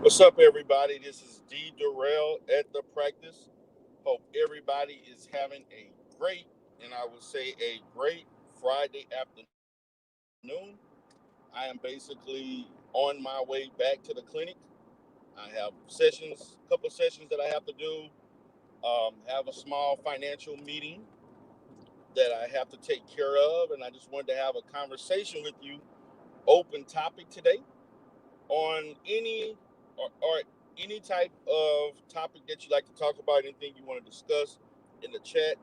What's up, everybody? This is D. Durrell at the practice. Hope everybody is having a great, and I would say a great Friday afternoon. I am basically on my way back to the clinic. I have couple sessions that I have to do. Have a small financial meeting that I have to take care of, and I just wanted to have a conversation with you, open topic today on or any type of topic that you like to talk about, anything you want to discuss in the chat,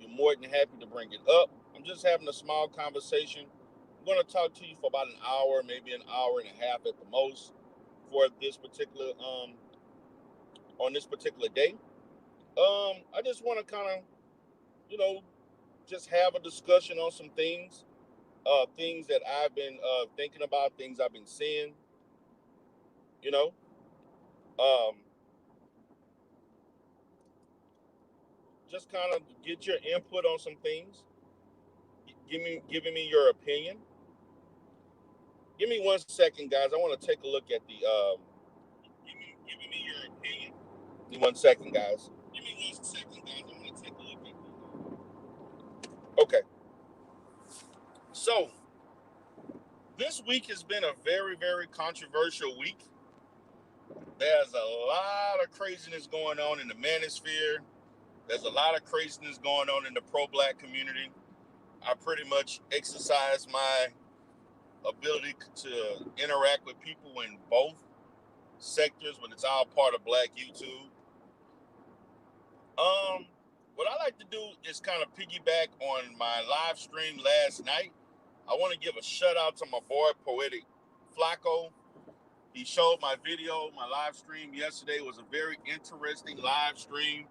you're more than happy to bring it up. I'm just having a small conversation. I'm going to talk to you for about an hour, maybe an hour and a half at the most, for this particular on this particular day. I just want to kind of you know just have a discussion on some things that I've been thinking about, things I've been seeing. You know, um, just kind of get your input on some things. Giving me your opinion. Give me 1 second, guys. I want to take a look at the. Giving me your opinion. Give me 1 second, guys. Give me 1 second, guys. I want to take a look at the. Okay, so this week has been a very controversial week. There's a lot of craziness going on in the manosphere. There's a lot of craziness going on in the pro-black community. I pretty much exercise my ability to interact with people in both sectors when it's all part of Black YouTube. Um, what I like to do is kind of piggyback on my live stream last night. I want to give a shout out to my boy Poetic Flacco. He showed my video, my live stream yesterday was a very interesting live stream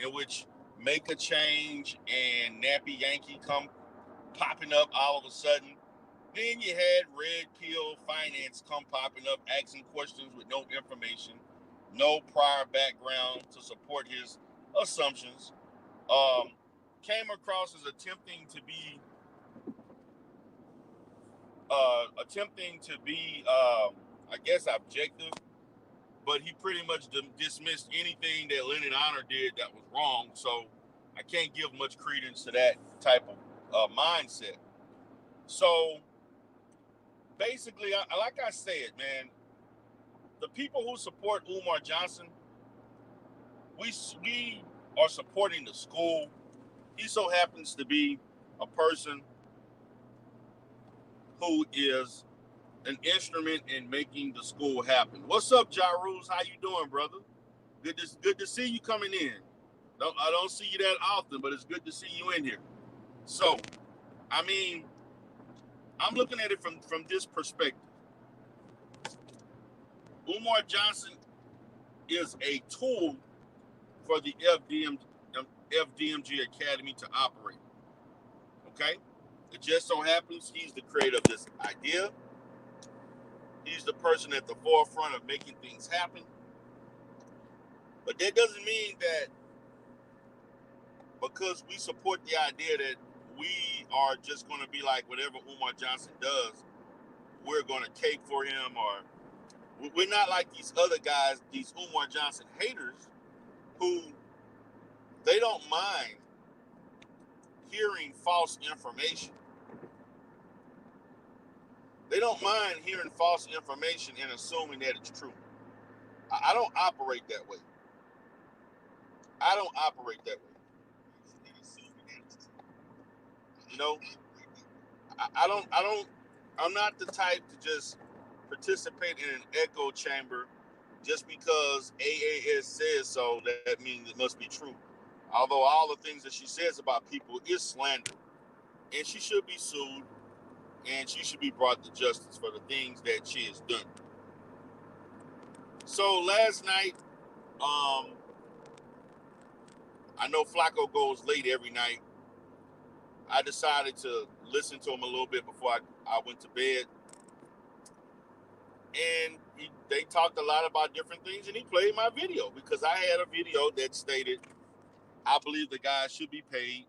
in which Make a Change and Nappy Yankee come popping up all of a sudden. Then you had Red Pill Finance come popping up, asking questions with no information, no prior background to support his assumptions. Um, Came across as attempting to be, I guess, objective, but he pretty much dismissed anything that Lennon Honor did that was wrong. So I can't give much credence to that type of mindset. So basically, like I said, man, the people who support Umar Johnson, we are supporting the school. He so happens to be a person who is an instrument in making the school happen. What's up, Jaruz? How you doing, brother? Good to see you coming in. I don't see you that often, but it's good to see you in here. So, I mean, I'm looking at it from this perspective. Umar Johnson is a tool for the FDMG Academy to operate. Okay? It just so happens he's the creator of this idea. He's the person at the forefront of making things happen. But that doesn't mean that because we support the idea that we are just going to be like whatever Umar Johnson does, we're going to cake for him, or we're not like these other guys, these Umar Johnson haters, who they don't mind hearing false information. They don't mind hearing false information and assuming that it's true. I don't operate that way. I don't operate that way. You know, I don't. I'm not the type to just participate in an echo chamber just because AAS says so. That means it must be true. Although all the things that she says about people is slander, and she should be sued, and she should be brought to justice for the things that she has done. So last night, um, I know Flacco goes late every night. I decided to listen to him a little bit before I went to bed. And they talked a lot about different things, and he played my video because I had a video that stated, I believe the guy should be paid.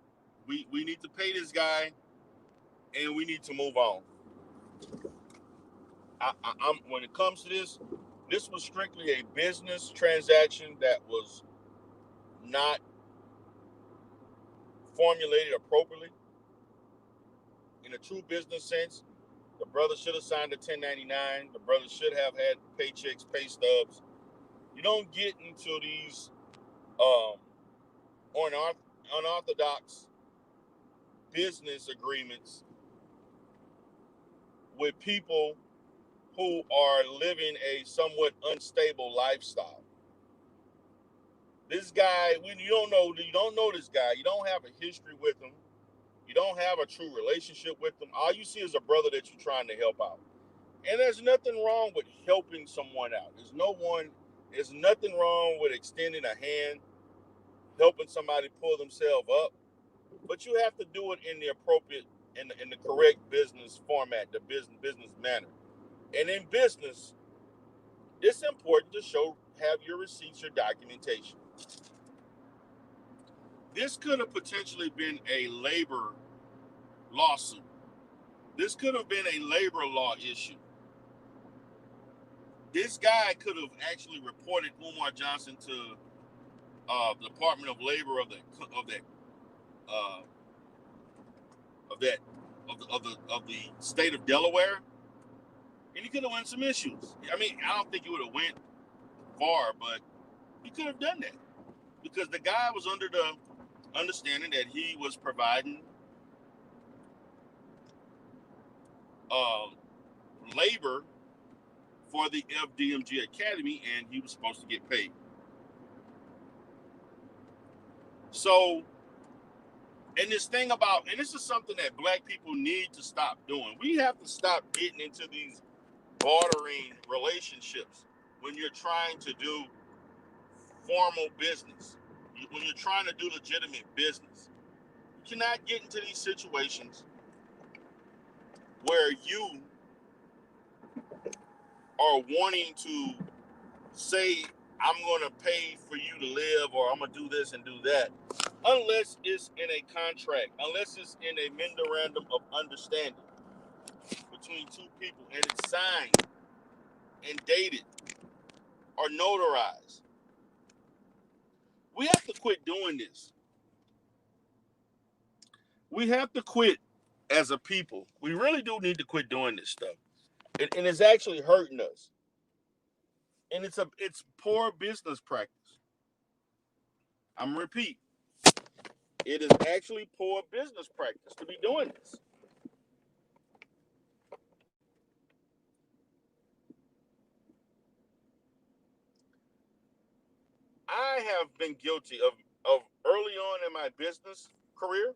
We need to pay this guy, and we need to move on. I'm when it comes to this, This was strictly a business transaction that was not formulated appropriately in a true business sense. The brother should have signed a 1099. The brother should have had paychecks, pay stubs. You don't get into these um, unorthodox business agreements with people who are living a somewhat unstable lifestyle. This guy, when you don't know this guy, you don't have a history with him, you don't have a true relationship with him. All you see is a brother that you're trying to help out. And there's nothing wrong with helping someone out. There's nothing wrong with extending a hand, helping somebody pull themselves up. But you have to do it in the appropriate, in the correct business format, the business manner. And in business, it's important to have your receipts, your documentation. This could have potentially been a labor lawsuit. This could have been a labor law issue. This guy could have actually reported Umar Johnson to the Department of Labor uh, of that of the state of Delaware, and he could have won some issues. I mean, I don't think he would have went far, but he could have done that because the guy was under the understanding that he was providing uh, labor for the FDMG Academy, and he was supposed to get paid. So, and this is something that black people need to stop doing. We have to stop getting into these bartering relationships when you're trying to do formal business, when you're trying to do legitimate business. You cannot get into these situations where you are wanting to say, I'm going to pay for you to live, or I'm going to do this and do that, unless it's in a contract, unless it's in a memorandum of understanding between two people and it's signed and dated or notarized. We have to quit doing this. We have to quit as a people. We really do need to quit doing this stuff. And it's actually hurting us. And it's poor business practice. I'm gonna repeat. It is actually poor business practice to be doing this. I have been guilty of early on in my business career.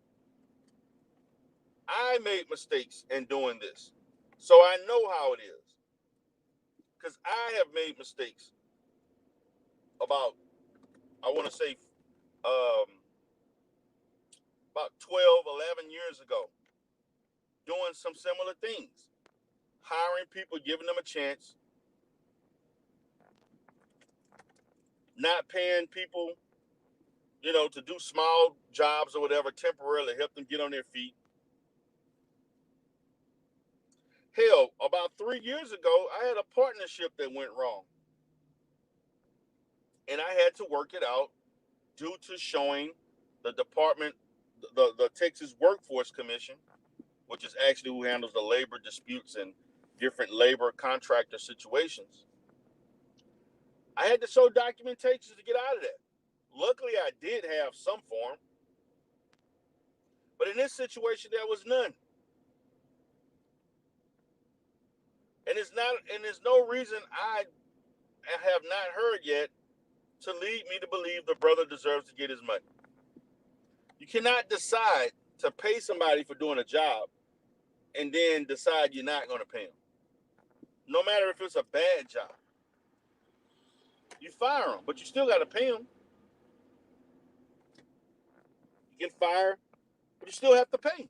I made mistakes in doing this. So I know how it is. Because I have made mistakes about, I want to say, um, about 12, 11 years ago, doing some similar things. Hiring people, giving them a chance, not paying people, to do small jobs or whatever, temporarily help them get on their feet. Hell, about 3 years ago, I had a partnership that went wrong. And I had to work it out due to showing the department, the Texas Workforce Commission, which is actually who handles the labor disputes and different labor contractor situations. I had to show documentation to get out of that. Luckily, I did have some form, but in this situation, there was none. And there's no reason I have not heard yet to lead me to believe the brother deserves to get his money. You cannot decide to pay somebody for doing a job and then decide you're not going to pay them. No matter if it's a bad job. You fire them, but you still got to pay them. You get fired, but you still have to pay.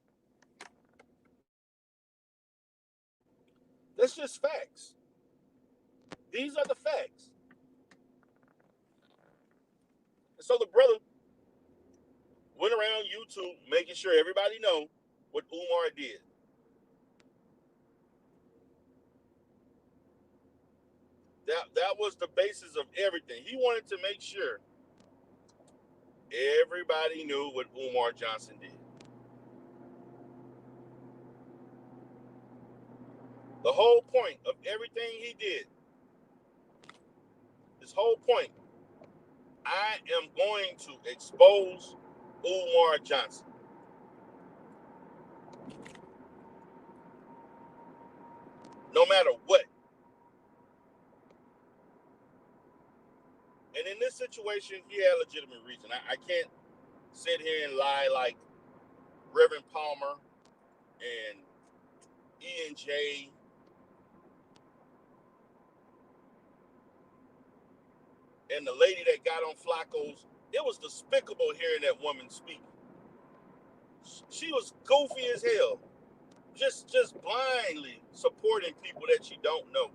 That's just facts. These are the facts. And so the brother went around YouTube making sure everybody know what Umar did. That was the basis of everything. He wanted to make sure everybody knew what Umar Johnson did. The whole point of everything he did, his whole point, I am going to expose Umar Johnson. No matter what. And in this situation, he had legitimate reason. I can't sit here and lie like Reverend Palmer and E&J and the lady that got on Flacco's. It was despicable hearing that woman speak. She was goofy as hell. Just blindly supporting people that you don't know.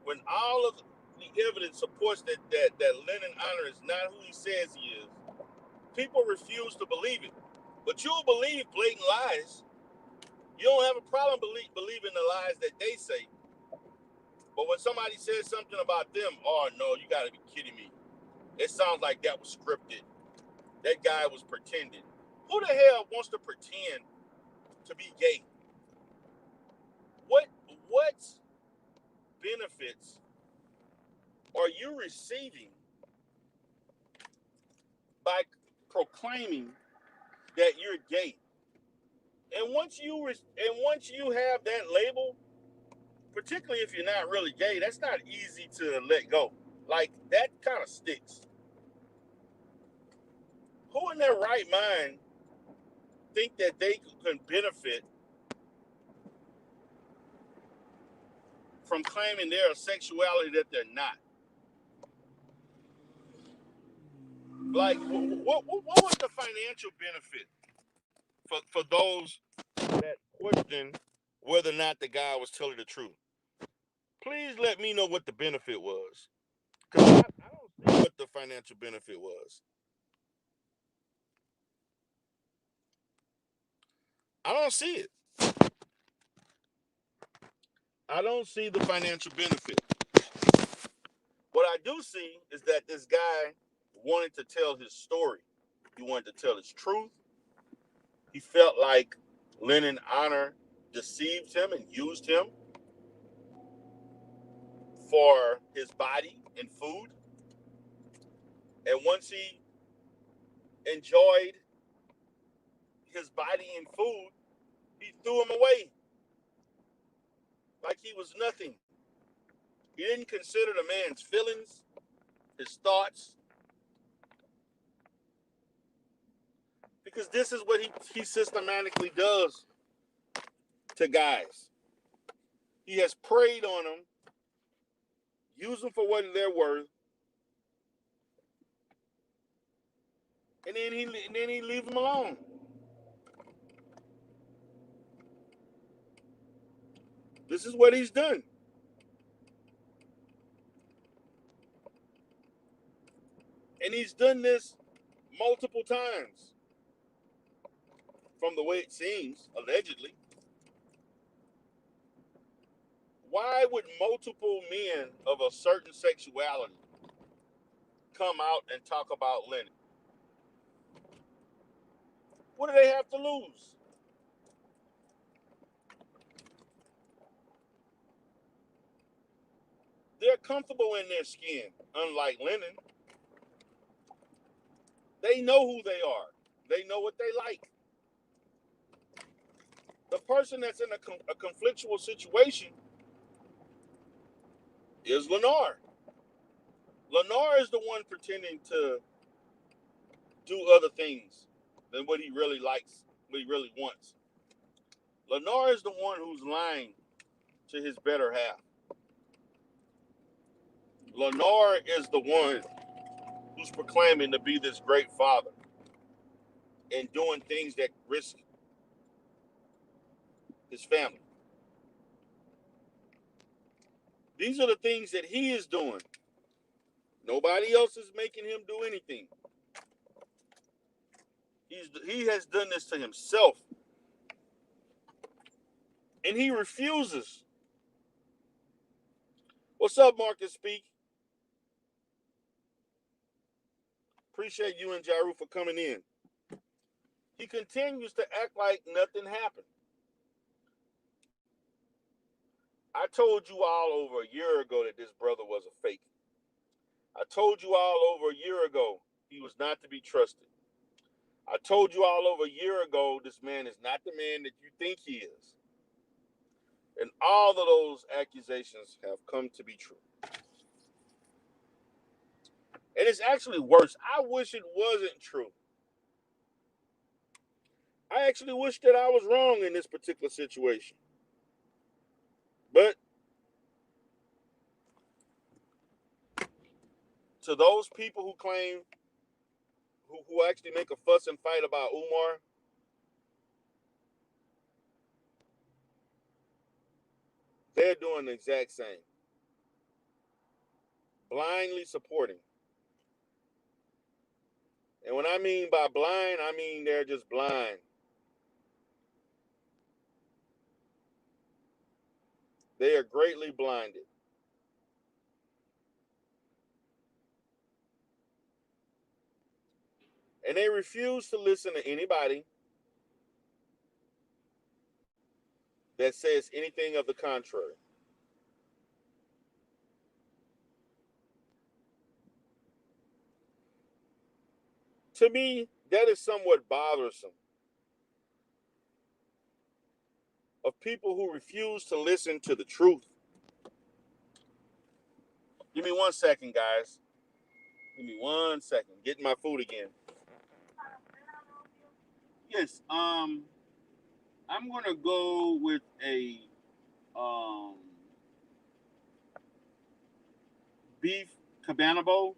When all of the evidence supports that Lennon Honor is not who he says he is, people refuse to believe it. But you'll believe blatant lies. You don't have a problem believing the lies that they say. But when somebody says something about them, oh no, you gotta be kidding me. It sounds like that was scripted. That guy was pretending. Who the hell wants to pretend to be gay? What benefits are you receiving by proclaiming that you're gay? And once you have that label, particularly if you're not really gay, that's not easy to let go. Like, that kind of sticks. Who in their right mind think that they can benefit from claiming they're a sexuality that they're not? Like, what was the financial benefit for those that question whether or not the guy was telling the truth? Please let me know what the benefit was. Because I don't see what the financial benefit was. I don't see it. I don't see the financial benefit. What I do see is that this guy wanted to tell his story. He wanted to tell his truth. He felt like Lennon Honor deceived him and used him for his body and food. And once he enjoyed his body and food, he threw him away like he was nothing. He didn't consider the man's feelings, his thoughts, because this is what he systematically does to guys. He has preyed on them, used them for what they're worth, and then he leave them alone. This is what he's done. And he's done this multiple times, from the way it seems, allegedly. Why would multiple men of a certain sexuality come out and talk about Lennon? What do they have to lose? They're comfortable in their skin, unlike Lennon. They know who they are. They know what they like. The person that's in a conflictual situation is Lennar. Lennar is the one pretending to do other things than what he really likes, what he really wants. Lennar is the one who's lying to his better half. Lennar is the one who's proclaiming to be this great father and doing things that risk his family. These are the things that he is doing. Nobody else is making him do anything. He has done this to himself. And he refuses What's up, Marcus Speak? Appreciate you and Jaru for coming in. He continues to act like nothing happened. I told you all over a year ago that this brother was a fake. I told you all over a year ago he was not to be trusted. I told you all over a year ago this man is not the man that you think he is. And all of those accusations have come to be true. And it's actually worse. I wish it wasn't true. I actually wish that I was wrong in this particular situation. But to those people who claim, who actually make a fuss and fight about Umar, they're doing the exact same. Blindly supporting. And when I mean by blind, I mean they're just blind. They are greatly blinded. And they refuse to listen to anybody that says anything of the contrary. To me, that is somewhat bothersome. Of people who refuse to listen to the truth. Give me 1 second, guys. Give me 1 second. Getting my food again. Yes, I'm gonna go with a beef cabana bowl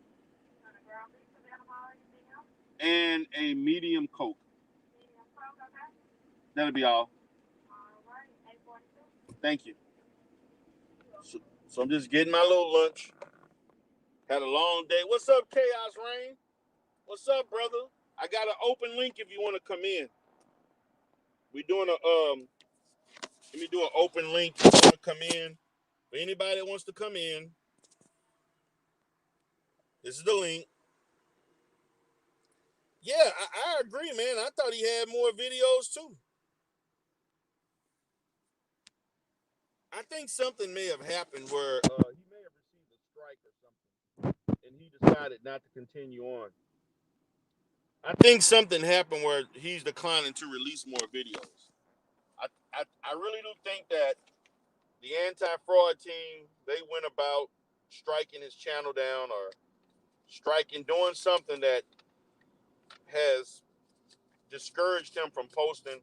and a medium Coke. That'll be all. Thank you. So I'm just getting my little lunch. Had a long day. What's up, Chaos Rain? What's up, brother? I got an open link if you want to come in. We're doing let me do an open link if you want to come in. For anybody that wants to come in, this is the link. Yeah, I agree, man. I thought he had more videos too. I think something may have happened where he may have received a strike or something, and he decided not to continue on. I think something happened where he's declining to release more videos. I really do think that the anti-fraud team, they went about striking his channel down or doing something that has discouraged him from posting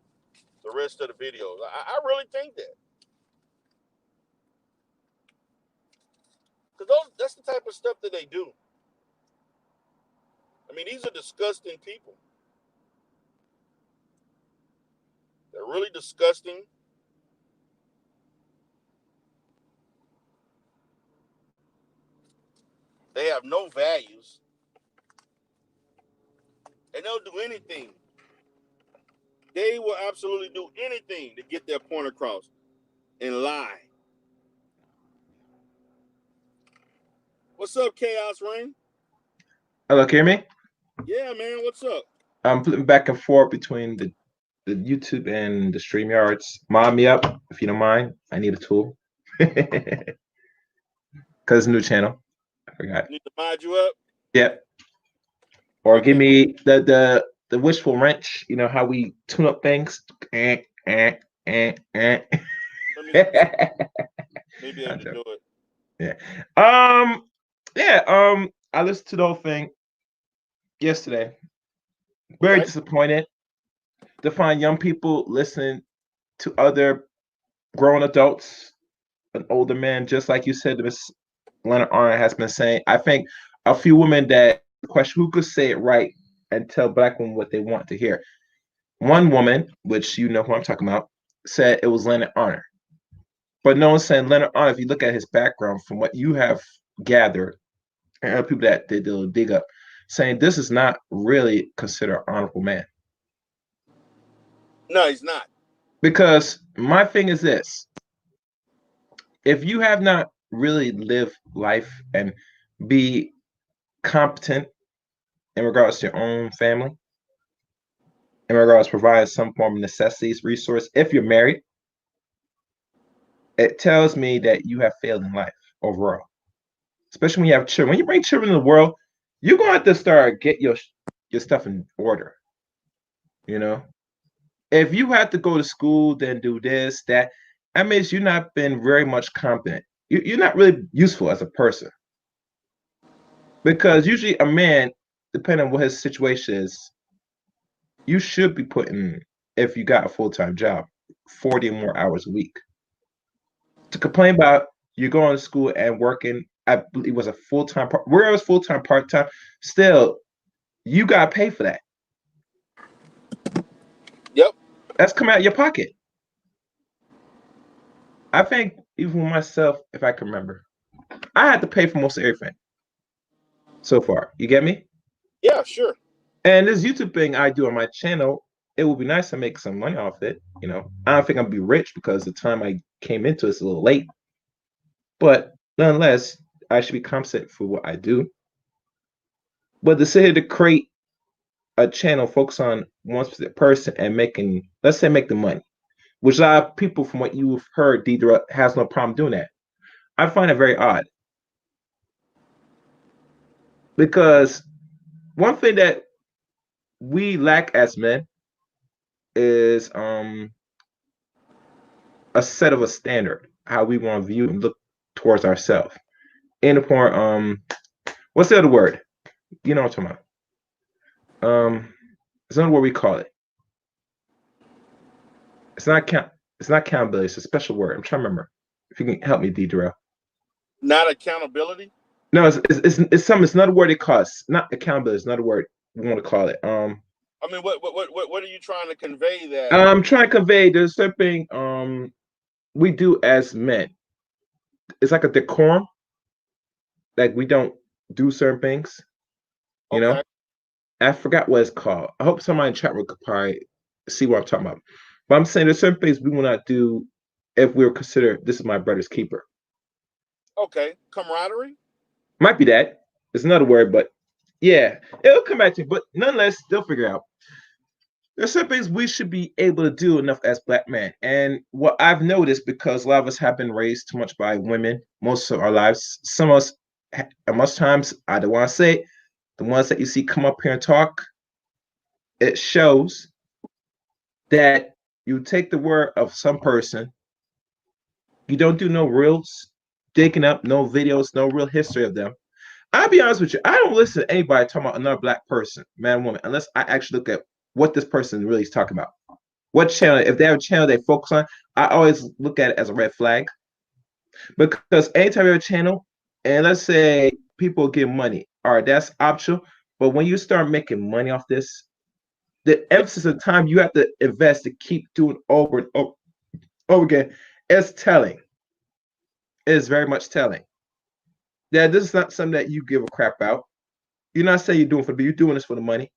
the rest of the videos. I really think that. Because that's the type of stuff that they do. I mean, these are disgusting people. They're really disgusting. They have no values. And they'll do anything. They will absolutely do anything to get their point across and lie. What's up, Chaos Rain? Hello, can you hear me? Yeah, man, what's up? I'm flipping back and forth between the YouTube and the StreamYards. Mod me up if you don't mind. I need a tool. Because it's a new channel. I forgot. Need to mod you up? Yep. Or Okay. give me the wishful wrench. You know how we tune up things. Let me maybe able to do it. Yeah. I listened to the whole thing yesterday. Very disappointed to find young people listening to other grown adults, an older man, just like you said, Miss Leonard Arnold has been saying. I think a few women that question who could say it right and tell black women what they want to hear. One woman, which you know who I'm talking about, said it was Leonard Arnold. But no one's saying Leonard Arnold, if you look at his background from what you have gathered, and other people that did the dig up, saying this is not really considered an honorable man. No, he's not. Because my thing is this. If you have not really live life and be competent in regards to your own family, in regards to providing some form of necessities, resource, if you're married, it tells me that you have failed in life overall. Especially when you have children. When you bring children in the world, you're going to have to start get your stuff in order. You know, if you have to go to school, then do this, that, that means you're not been very much competent. You're not really useful as a person because usually a man, depending on what his situation is, you should be putting, if you got a full-time job, 40 more hours a week. To complain about you going to school and working, I believe it was a full-time, where it was full-time, part-time, still, you got to pay for that. Yep. That's coming out of your pocket. I think even myself, if I can remember, I had to pay for most of everything so far. You get me? Yeah, sure. And this YouTube thing I do on my channel, it would be nice to make some money off it. You know, I don't think I'll be rich because the time I came into it's a little late. But nonetheless, I should be compensated for what I do. But to sit here to create a channel focus on one specific person and making, let's say, make the money, which a lot of people, from what you've heard, Deidre has no problem doing that. I find it very odd because one thing that we lack as men is a set of a standard, how we want to view and look towards ourselves. In the point, what's the other word? You know what I'm talking about. There's another word we call it. It's not count. It's not accountability. It's a special word. I'm trying to remember. If you can help me, Deidre. Not accountability. No, it's something. It's another word. It costs not accountability. It's another word we want to call it. I mean, what are you trying to convey that? I'm trying to convey there's something we do as men. It's like a decorum. Like we don't do certain things. You know. Okay. I forgot what it's called. I hope somebody in chat room could probably see what I'm talking about. But I'm saying there's certain things we will not do if we were considered this is my brother's keeper. Okay. Camaraderie. Might be that. It's another word, but yeah, it'll come back to you. But nonetheless, they'll figure out. There's some things we should be able to do enough as black men. And what I've noticed, because a lot of us have been raised too much by women most of our lives, some of us, most times, I don't want to say it, the ones that you see come up here and talk, it shows that you take the word of some person, you don't do no reels, digging up no videos, no real history of them. I'll be honest with you, I don't listen to anybody talking about another black person, man, woman, unless I actually look at what this person really is talking about. What channel, if they have a channel they focus on, I always look at it as a red flag. Because anytime you have a channel, and let's say people get money, all right, that's optional. But when you start making money off this, the emphasis of time you have to invest to keep doing over and over again is telling. It is very much telling. That this is not something that you give a crap about. You're not saying you're doing for the you're doing this for the money.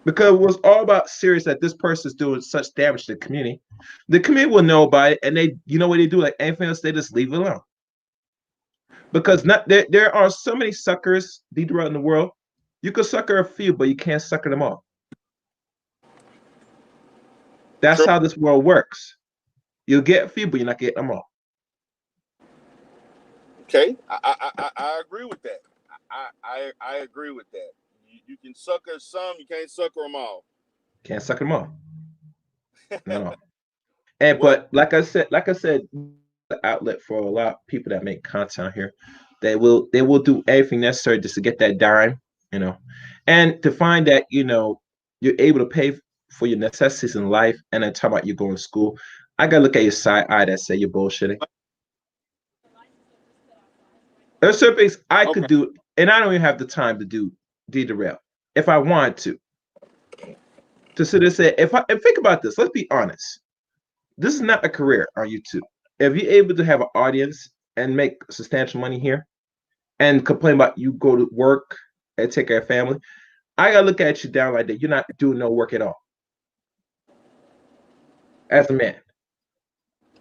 Because it was all about serious that this person is doing such damage to the community. The community will know about it, and they, you know what they do, like anything else, they just leave it alone. Because not there are so many suckers deep around the world. You can sucker a few, but you can't sucker them all. That's True. how this world works. You'll get a few, but you're not getting them all. Okay. I agree with that. I agree with that. You can sucker some, you can't sucker them all. Can't sucker them all. No. And Well, but like I said, the outlet for a lot of people that make content here. They will do everything necessary just to get that dime, you know, and to find that you're able to pay for your necessities in life, and then talk about you going to school. I gotta look at your side eye that say you're bullshitting. There's certain things I okay. could do, and I don't even have the time to do derail if I wanted to. To sit and say, and think about this, let's be honest. This is not a career on YouTube. If you're able to have an audience and make substantial money here and complain about you go to work and take care of family, I gotta look at you down like that. You're not doing no work at all as a man.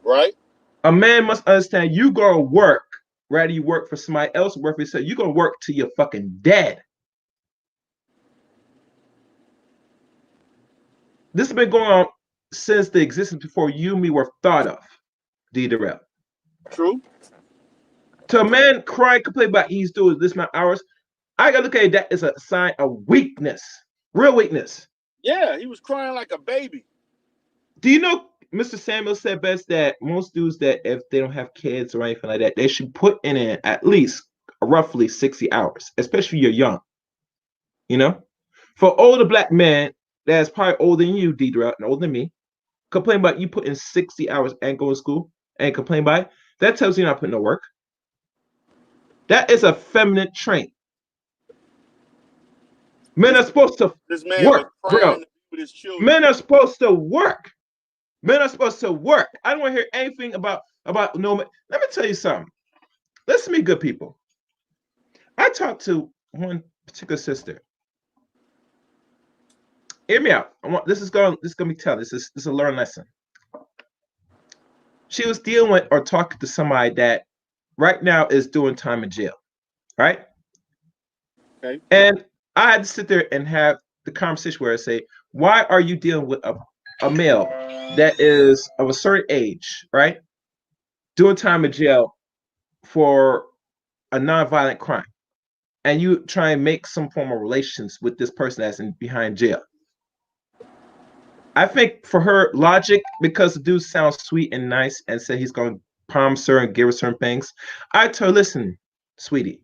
Right? A man must understand you gonna work, rather you work for somebody else, work for yourself. You gonna work till you're fucking dead. This has been going on since the existence before you and me were thought of, D. Darrell. True. To a man crying, complaining about he's doing this amount of hours, I gotta look at it, that as a sign of weakness, real weakness. Yeah, he was crying like a baby. Do you know Mr. Samuel said best that most dudes that if they don't have kids or anything like that, they should put in at least roughly 60 hours, especially if you're young. You know? For older black men that's probably older than you, Deidre, and older than me, complain about you putting 60 hours and going to school and complain about it, that tells you you're not putting no work. That is a feminine trait. Men are supposed to This man was work, bro. crying with his children. Men are supposed to work. Men are supposed to work. I don't want to hear anything about no man. Let me tell you something. Listen to me, good people. I talked to one particular sister. Hear me out. This is gonna be tell. This is a learn lesson. She was dealing with or talking to somebody that right now is doing time in jail, right? Okay. And I had to sit there and have the conversation where I say, why are you dealing with a male that is of a certain age, right? Doing time in jail for a non-violent crime. And you try and make some form of relations with this person that's behind jail. I think for her logic, because the dude sounds sweet and nice and said he's going to promise her and give her certain things, I told her, listen, sweetie,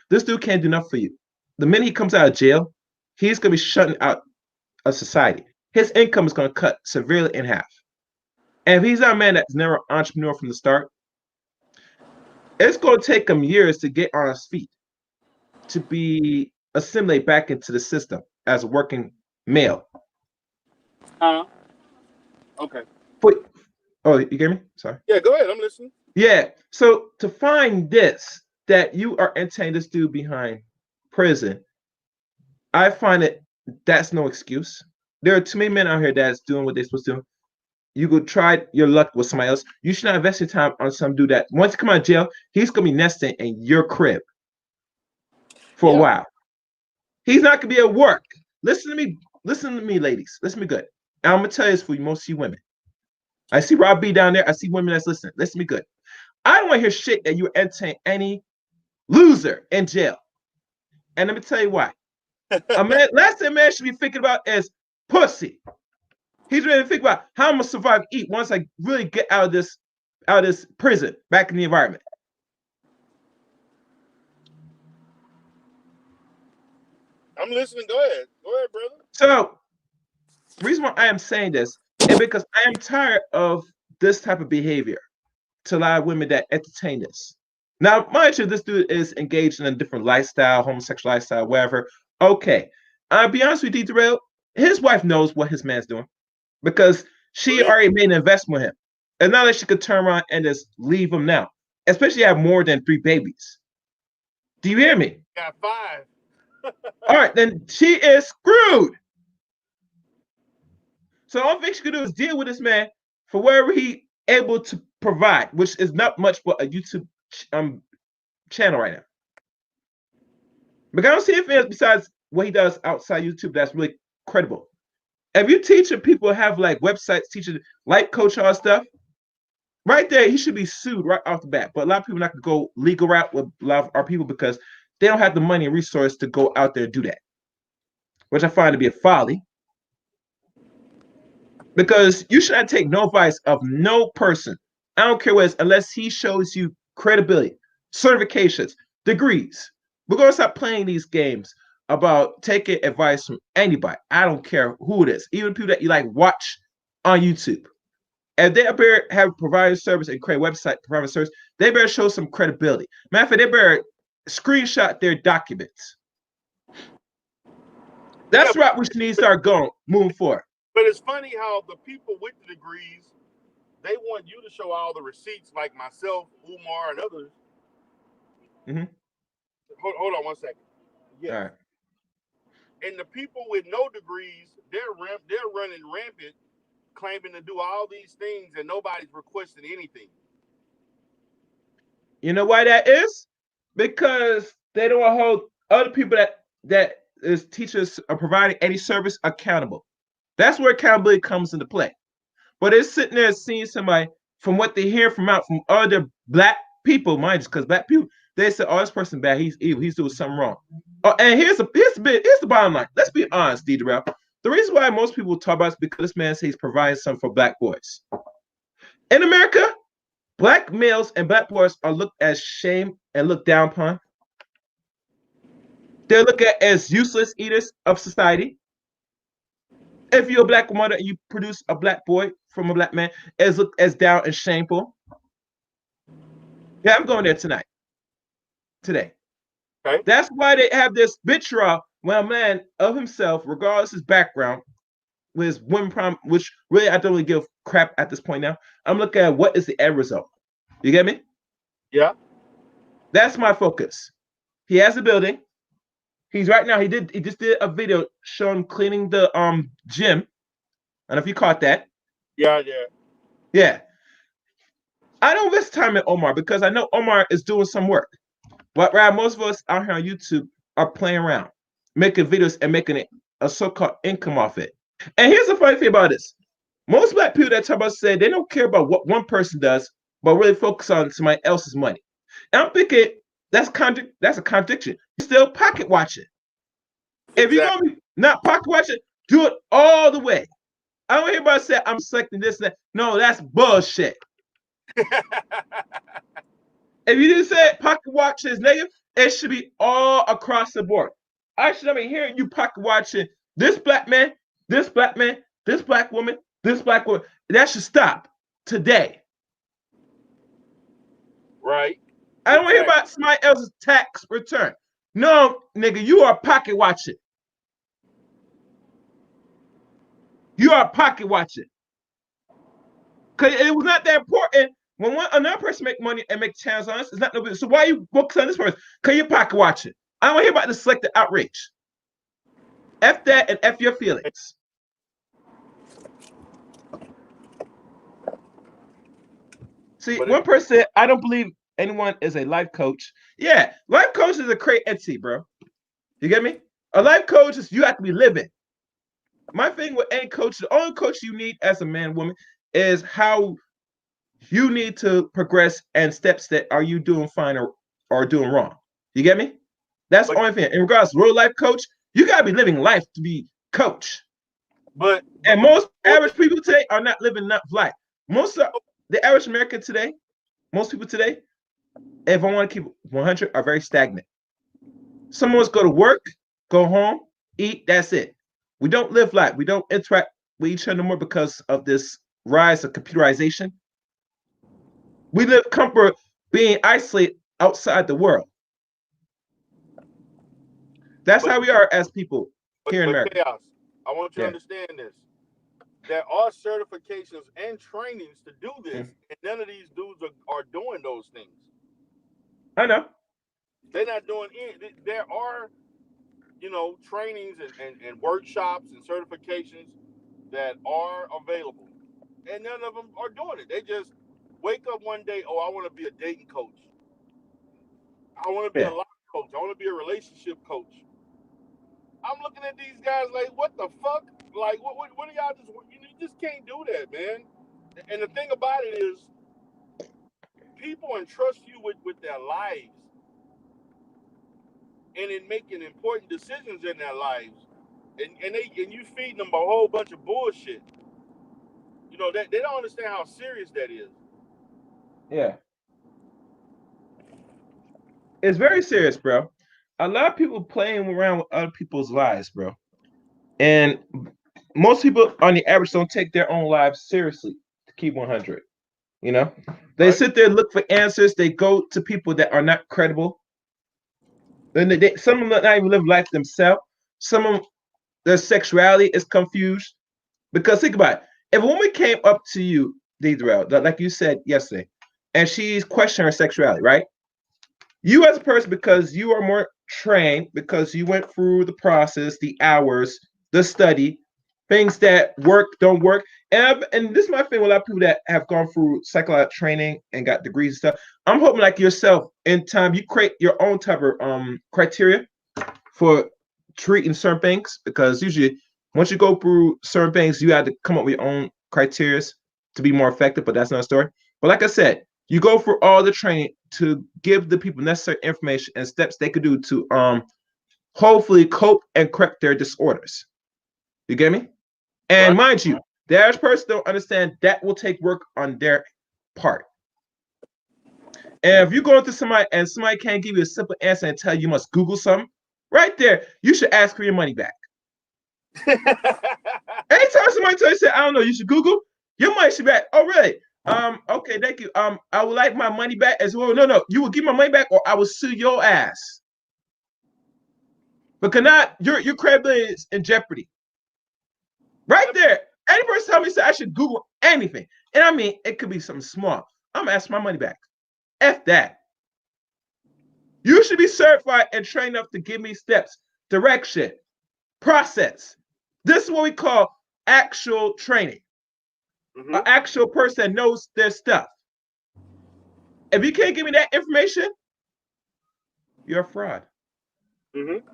this dude can't do enough for you. The minute he comes out of jail, he's going to be shutting out of society. His income is going to cut severely in half. And if he's not a man that's never an entrepreneur from the start, it's going to take him years to get on his feet, to be assimilate back into the system as a working male. Okay. Oh, you get me? Sorry. Yeah, go ahead. I'm listening. Yeah. So to find this, that you are entertaining this dude behind prison, I find it that's no excuse. There are too many men out here that's doing what they're supposed to do. You could try your luck with somebody else. You should not invest your time on some dude that once you come out of jail, he's gonna be nesting in your crib for a while. He's not gonna be at work. Listen to me, ladies. Listen to me good. And I'm gonna tell you this for most of you women. I see Rob B down there. I see women that's listening. Listen to me good. I don't want to hear shit that you entertain any loser in jail. And let me tell you why. A man, last thing a man should be thinking about is pussy. He's ready to think about how I'm gonna survive, eat once I really get out of this prison, back in the environment. I'm listening. Go ahead, brother. So, the reason why I am saying this is because I am tired of this type of behavior to a lot of women that entertain this. Now, mind you, this dude is engaged in a different lifestyle, homosexual lifestyle, whatever. Okay. I'll be honest with you, Darrell, his wife knows what his man's doing because she already made an investment with him. And not that she could turn around and just leave him now, especially have more than 3 babies. Do you hear me? Got 5. All right, then she is screwed. So the only thing she could do is deal with this man for wherever he able to provide, which is not much but a YouTube channel right now. Because I don't see anything else besides what he does outside YouTube that's really credible. If you teaching people have like websites teaching life coach all stuff, right there he should be sued right off the bat. But a lot of people not gonna go legal route with a lot of our people because they don't have the money and resource to go out there and do that, which I find to be a folly. Because you should not take no advice of no person. I don't care what it is, unless he shows you credibility, certifications, degrees. We're gonna stop playing these games about taking advice from anybody. I don't care who it is, even people that you like watch on YouTube. If they better have provided service and create a website providing service, they better show some credibility. Matter of fact, they better screenshot their documents. That's right. We need to start going, moving forward. But it's funny how the people with the degrees, they want you to show all the receipts, like myself, Umar, and others. Mm-hmm. Hold on 1 second. Yes. All right. And the people with no degrees, they're running rampant, claiming to do all these things, and nobody's requesting anything. You know why that is? Because they don't hold other people that is teachers are providing any service accountable. That's where accountability comes into play. But it's sitting there seeing somebody from what they hear from other black people, mind you, because black people they say, "Oh, this person bad. He's evil. He's doing something wrong." Oh, and here's the bottom line. Let's be honest, D. Durrell. The reason why most people talk about it is because this man says he's providing something for black boys. In America, black males and black boys are looked as shame and looked down upon. They're looked at as useless eaters of society. If you're a black mother and you produce a black boy from a black man, as looked as down and shameful. Yeah, I'm going there today. Okay. That's why they have this vitriol when a man of himself, regardless of his background, with his women problem, which really I don't really give a crap at this point now. I'm looking at what is the end result. You get me? Yeah. That's my focus. He has a building. He's right now. He just did a video showing cleaning the gym. I don't know if you caught that. Yeah. Yeah. I don't waste time at Omar because I know Omar is doing some work. But right, most of us out here on YouTube are playing around, making videos and making it a so-called income off it. And here's the funny thing about this. Most black people that talk about say they don't care about what one person does, but really focus on somebody else's money. And I'm thinking that's a contradiction. You're still pocket watching. If you're gonna be not pocket watching, do it all the way. I don't hear anybody say I'm selecting this and that. No, that's bullshit. If you didn't say pocket watch is negative, it should be all across the board. I should not be hearing you pocket watching this black man, this black man, this black woman, this black woman. That should stop today. Right. I don't want to hear about somebody else's tax return. No, nigga, you are pocket watching. You are pocket watching. Because it was not that important. When another person make money and make channels on us, it's not no business. So why you focus on this person? Because you're pocket watching. I don't want to hear about the selective outrage. F that and F your feelings. See, one person said, I don't believe anyone is a life coach. Yeah, life coach is a great entity, bro. You get me? A life coach is you have to be living. My thing with any coach, the only coach you need as a man, woman, is how you need to progress and steps that are you doing fine or doing wrong. You get me? That's the only thing. In regards to real life coach, you gotta be living life to be coach. But most average people today are not living enough life. Most of the average American today, most people today, if I want to keep 100, are very stagnant. Some of us go to work, go home, eat, that's it. We don't live life. We don't interact with each other more because of this rise of computerization. We live comfort being isolated outside the world. That's how we are as people here in America. Chaos, I want you to understand this. There are certifications and trainings to do this, and none of these dudes are doing those things. I know. They're not doing it. There are, trainings and workshops and certifications that are available, and none of them are doing it. They just wake up one day, oh, I want to be a dating coach. I want to be a life coach. I want to be a relationship coach. I'm looking at these guys like, what the fuck? Like, what are y'all just? You just can't do that, man. And the thing about it is, people entrust you with their lives and in making important decisions in their lives, and you feeding them a whole bunch of bullshit. They don't understand how serious that is. Yeah. It's very serious, bro. A lot of people playing around with other people's lives, bro. And most people on the average don't take their own lives seriously to keep 100. They sit there, look for answers. They go to people that are not credible. Then some of them not even live life themselves. Some of them, their sexuality is confused. Because think about it. If a woman came up to you, Deidre, like you said yesterday, and she's questioning her sexuality, right? You as a person, because you are more trained, because you went through the process, the hours, the study, things that work don't work. And this is my thing with a lot of people that have gone through psychological training and got degrees and stuff. I'm hoping like yourself in time you create your own type of criteria for treating certain things, because usually once you go through certain things, you have to come up with your own criteria to be more effective. But that's another story. But like I said, you go through all the training to give the people necessary information and steps they could do to hopefully cope and correct their disorders. You get me? And Right. mind you, the average person don't understand that will take work on their part. And if you go into somebody and somebody can't give you a simple answer and tell you must Google something, right there, you should ask for your money back. Anytime somebody tells you, say, I don't know, you should Google, your money should be back. Oh, really? Okay, thank you. I would like my money back as well. No, you will give my money back or I will sue your ass. Because not your credibility is in jeopardy. Right there. Any person tell me say I should Google anything. And I mean, it could be something small. I'm gonna ask my money back. F that. You should be certified and trained up to give me steps, direction, process. This is what we call actual training. Mm-hmm. An actual person that knows their stuff. If you can't give me that information, you're a fraud. Mm-hmm.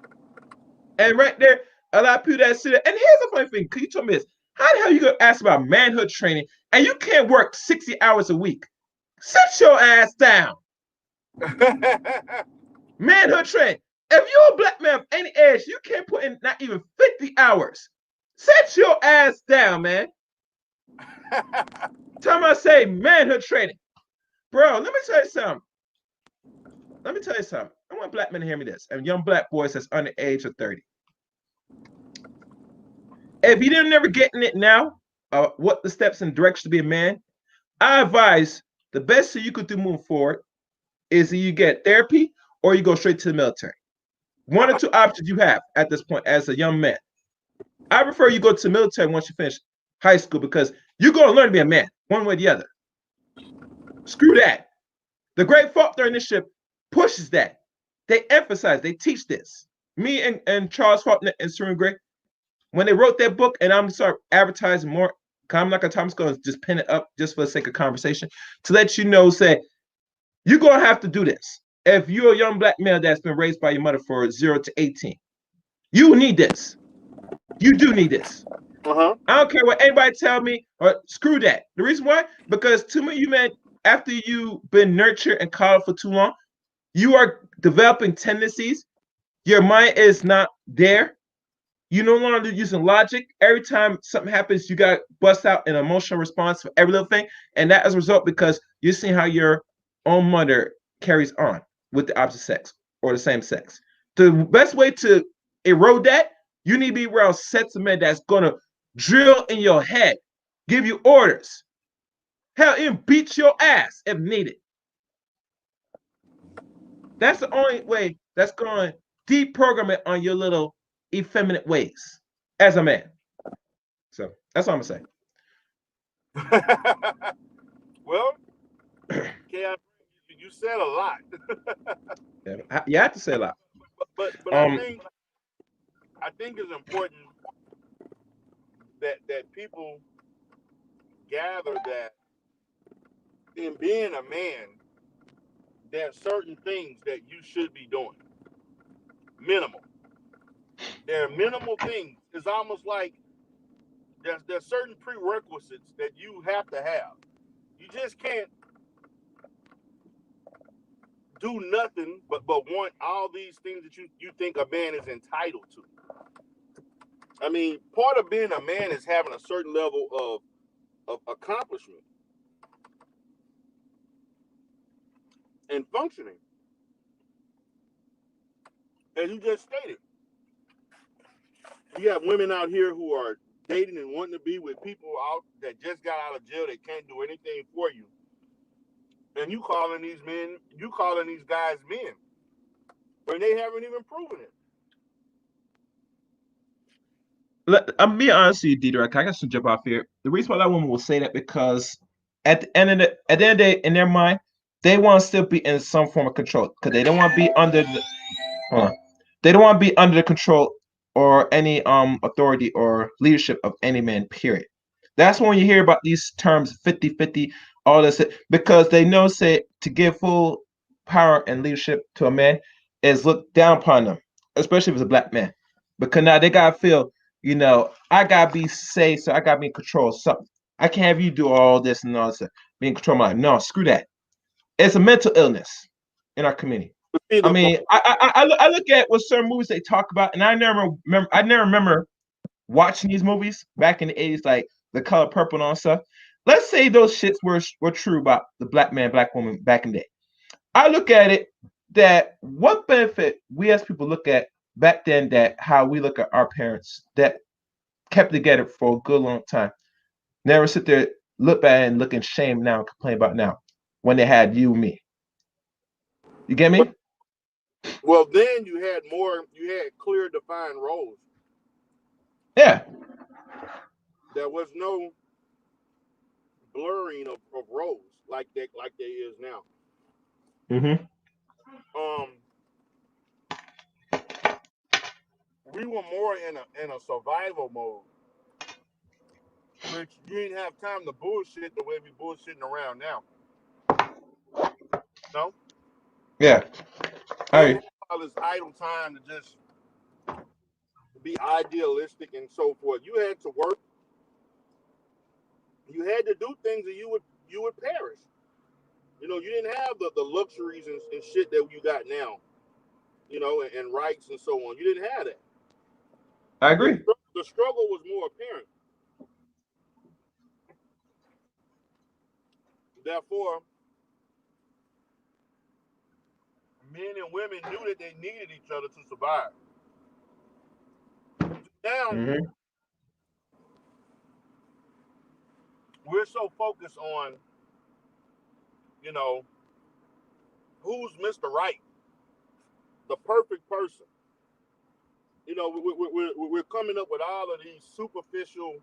And right there, a lot of people that sit there, and here's the funny thing, because you told me this. How the hell are you going to ask about manhood training and you can't work 60 hours a week? Sit your ass down. Manhood training. If you're a black man of any age, you can't put in not even 50 hours. Sit your ass down, man. Time I say manhood training. Bro, let me tell you something. I want black men to hear me this. And young black boys that's under the age of 30. If you didn't never getting it now, what the steps and direction to be a man, I advise the best thing you could do moving forward is you get therapy or you go straight to the military. One or two options you have at this point as a young man. I prefer you go to the military once you finish high school because you're going to learn to be a man, one way or the other. Screw that. The Great Faulkner Initiative pushes that. They emphasize, they teach this. Me and Charles Faulkner and Serena Gray, when they wrote that book, and I'm sorry, advertising more, I'm not gonna just pin it up just for the sake of conversation to let you know, say, you're gonna have to do this. If you're a young black male that's been raised by your mother for 0 to 18, you need this. You do need this. I don't care what anybody tell me, or screw that. The reason why? Because too many of you men, after you've been nurtured and coddled for too long, you are developing tendencies. Your mind is not there. You no longer using logic. Every time something happens, you got to bust out an emotional response for every little thing. And that as a result, because you're seeing how your own mother carries on with the opposite sex or the same sex. The best way to erode that, you need to be around sets of men that's going to drill in your head, give you orders. Hell, even beat your ass if needed. That's the only way that's going to deprogram it on your little effeminate ways as a man. So that's all I'm gonna say. Well, you said a lot. You have to say a lot. But I think it's important that people gather that in being a man, there are certain things that you should be doing. Minimal. There are minimal things. It's almost like there's certain prerequisites that you have to have. You just can't do nothing but want all these things that you think a man is entitled to. I mean, part of being a man is having a certain level of accomplishment and functioning. As you just stated, you have women out here who are dating and wanting to be with people out that just got out of jail that can't do anything for you. And you calling these guys men when they haven't even proven it. I'm being honest with you, D-Direct. I got to jump off here. The reason why that woman will say that because at the end of the day, in their mind, they want to still be in some form of control because they don't want to be under the. They don't want to be under the control or any authority or leadership of any man, period. That's when you hear about these terms 50-50, all this, because they know, say, to give full power and leadership to a man is looked down upon them, especially if it's a black man. Because now they gotta feel, I gotta be safe, so I gotta be in control of something. I can't have you do all this and all this, be in control of my life. No, screw that. It's a mental illness in our community. I mean, I look at what certain movies they talk about, and I never remember watching these movies back in the 80s, like The Color Purple and all stuff. Let's say those shits were true about the black man, black woman back in the day. I look at it that what benefit we as people look at back then, that how we look at our parents that kept together for a good long time. Never sit there, look back and look in shame now and complain about now when they had you and me. You get me? Well, then you had clear defined roles. Yeah. There was no blurring of roles like there is now. Mm-hmm. We were more in a survival mode, which you didn't have time to bullshit the way we bullshitting around now. No, Yeah. you All didn't right. have all this idle time to just be idealistic and so forth. You had to work. You had to do things, or you would perish. You didn't have the luxuries and shit that you got now. And rights and so on. You didn't have that. I agree. The struggle was more apparent. Therefore, men and women knew that they needed each other to survive. Now, Mm-hmm. we're so focused on, who's Mr. Right, the perfect person. We're coming up with all of these superficial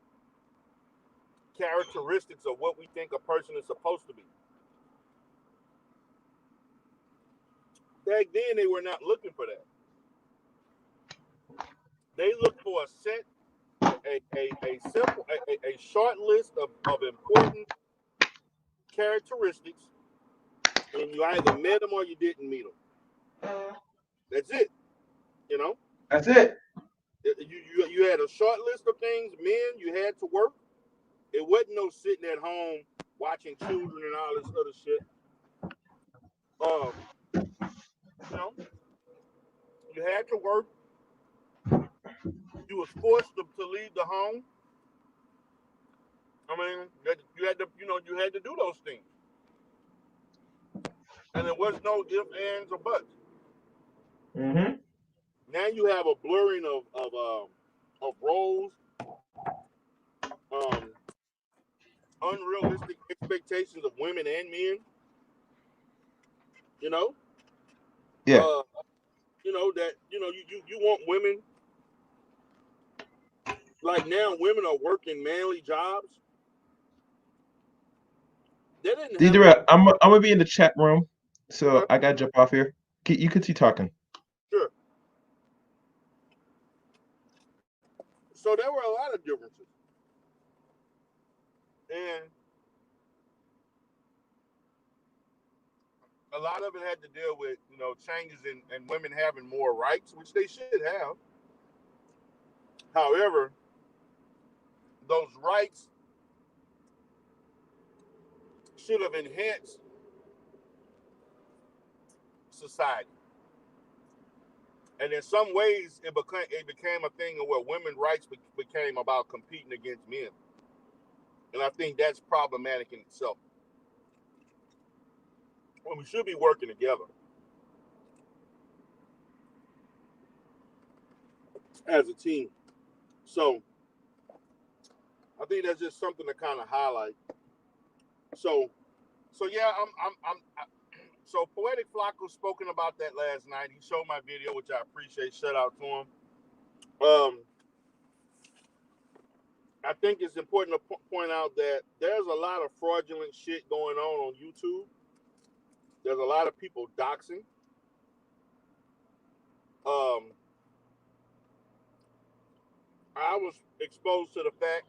characteristics of what we think a person is supposed to be. Back then, they were not looking for that. They looked for a simple, a short list of important characteristics, and you either met them or you didn't meet them. That's it. You know, That's it. you had a short list of things. Men, you had to work. It wasn't no sitting at home watching children and all this other shit. You know, you had to work. You was forced to leave the home. I mean, you had to do those things, and there was no ifs, ands, or buts. Mm-hmm. Now you have a blurring of roles, um, unrealistic expectations of women and men. You know, Yeah. uh, that you want women like now. Women are working manly jobs. They didn't have no. I'm gonna be in the chat room, so Okay, I gotta jump off here. You could keep talking. sure. So there were a lot of differences, and a lot of it had to deal with changes in women having more rights, which they should have. However, those rights should have enhanced society. And in some ways, it became a thing where women's rights became about competing against men, and I think that's problematic in itself. When we should be working together as a team. So I think that's just something to kind of highlight. So yeah, so Poetic Flocko spoken about that last night. He showed my video, which I appreciate. Shout out to him. I think it's important to point out that there's a lot of fraudulent shit going on YouTube. There's a lot of people doxing. Um, I was exposed to the fact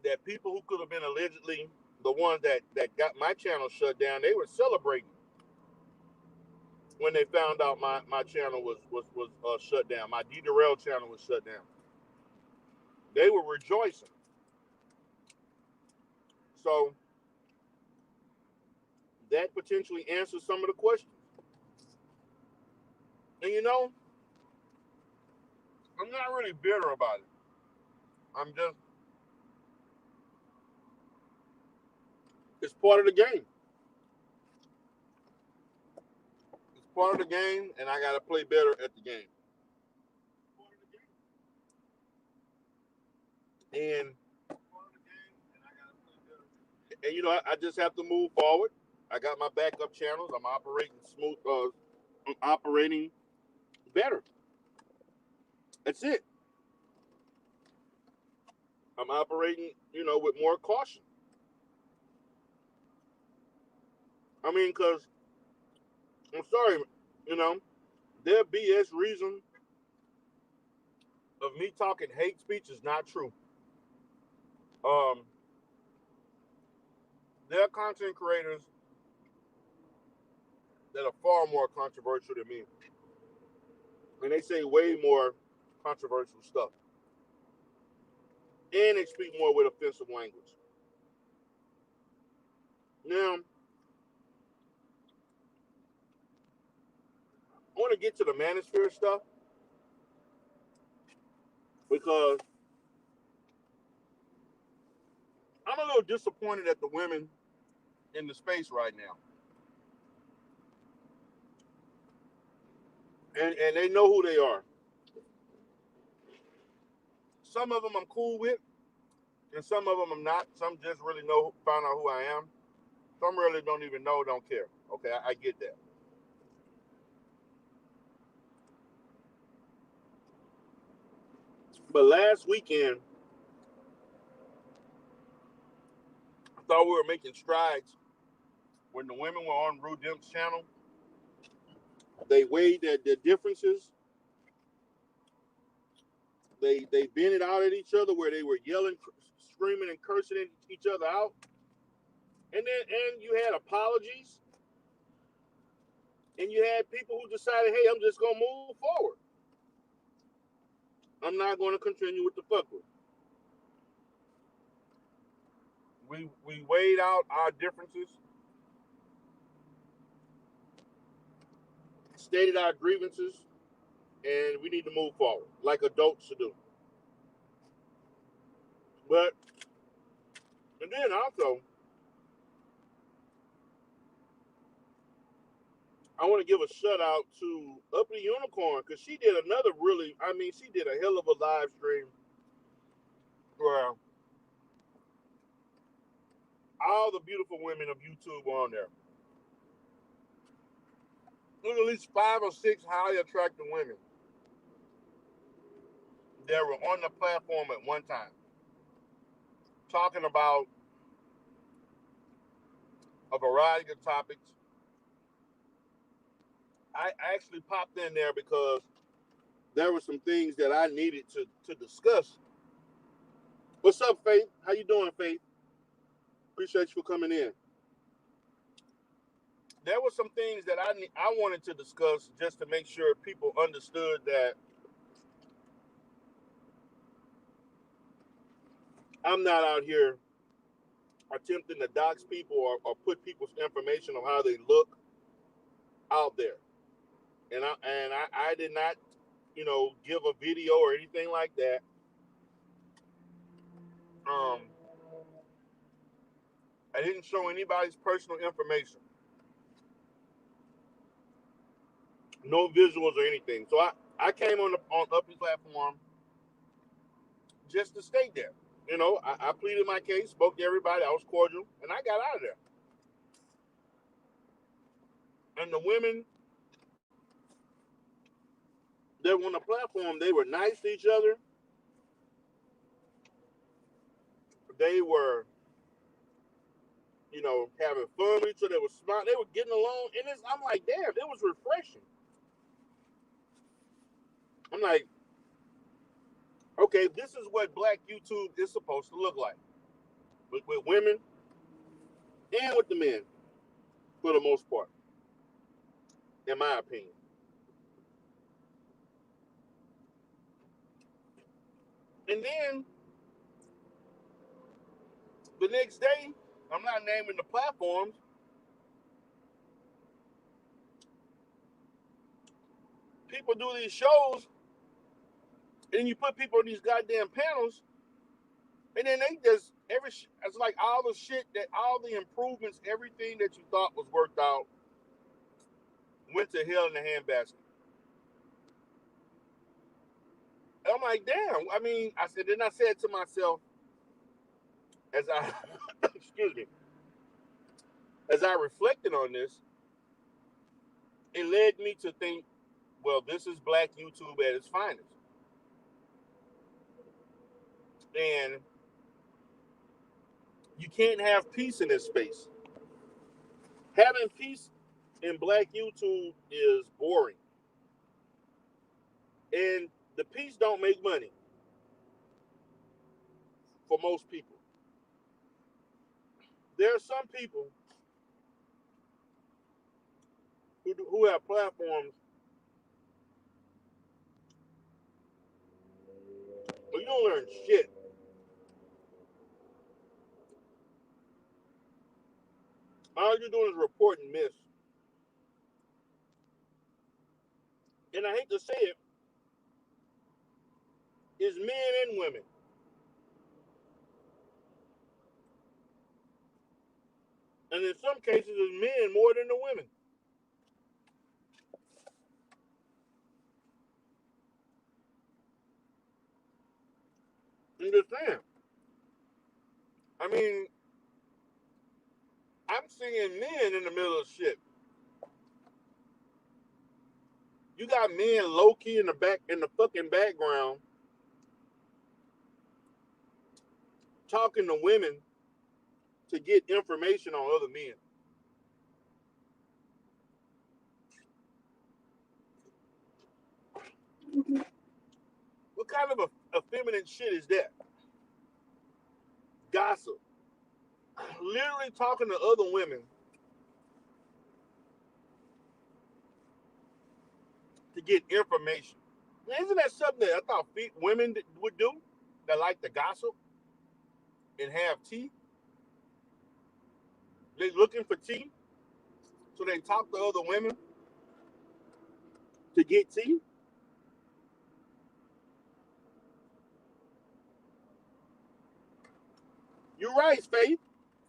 that people who could have been allegedly the ones that got my channel shut down, they were celebrating when they found out my channel was shut down. My D Darrell channel was shut down. They were rejoicing. So that potentially answers some of the questions. And I'm not really bitter about it. I'm just, it's part of the game. It's part of the game, and I got to play better at the game. And I just have to move forward. I got my backup channels. I'm operating smooth. I'm operating better. That's it. I'm operating, with more caution. I mean, because I'm sorry, their BS reason of me talking hate speech is not true. Um, there are content creators that are far more controversial than me, and they say way more controversial stuff, and they speak more with offensive language. Now, I want to get to the manosphere stuff because I'm a little disappointed at the women in the space right now. And they know who they are. Some of them I'm cool with, and some of them I'm not. Some just really found out who I am. Some really don't even know, don't care. Okay, I get that. But last weekend, I thought we were making strides when the women were on Rude Demp's channel. They weighed their differences. They bent it out at each other where they were yelling, screaming, and cursing each other out. And you had apologies, and you had people who decided, hey, I'm just gonna move forward. I'm not going to continue with the fuckery. We weighed out our differences, stated our grievances, and we need to move forward like adults should do. But and then also, I want to give a shout out to Uppy Unicorn because she did another she did a hell of a live stream where all the beautiful women of YouTube were on there. There were at least 5 or 6 highly attractive women that were on the platform at one time talking about a variety of topics. I actually popped in there because there were some things that I needed to discuss. What's up, Faith? How you doing, Faith? Appreciate you for coming in. There were some things that I wanted to discuss just to make sure people understood that I'm not out here attempting to dox people or put people's information on how they look out there. And I did not, give a video or anything like that. Um, I didn't show anybody's personal information, no visuals or anything. So I came on Uppy's platform just to stay there. I pleaded my case, spoke to everybody, I was cordial, and I got out of there. And the women that were on the platform, they were nice to each other. They were, having fun with each other. They were smiling. They were getting along. And I'm like, damn, it was refreshing. I'm like, okay, this is what black YouTube is supposed to look like. With women and with the men, for the most part, in my opinion. And then the next day, I'm not naming the platforms, people do these shows, and you put people on these goddamn panels, and then they just it's like all the shit that all the improvements, everything that you thought was worked out, went to hell in the handbasket. And I'm like, damn. I mean, I said to myself, as I excuse me, as I reflected on this, it led me to think, well, this is black YouTube at its finest. And you can't have peace in this space. Having peace in black YouTube is boring. And the peace don't make money for most people. There are some people who have platforms where you don't learn shit. All you're doing is reporting myths. And I hate to say it, is men and women. And in some cases, it's men more than the women. I'm just saying. I mean, I'm seeing men in the middle of shit. You got men low key in the fucking background talking to women to get information on other men. What kind of a effeminate shit is that? Gossip. Literally talking to other women to get information. Isn't that something that I thought women would do? That like to gossip and have tea? They looking for tea, so they talk to other women to get tea. You're right, Faith.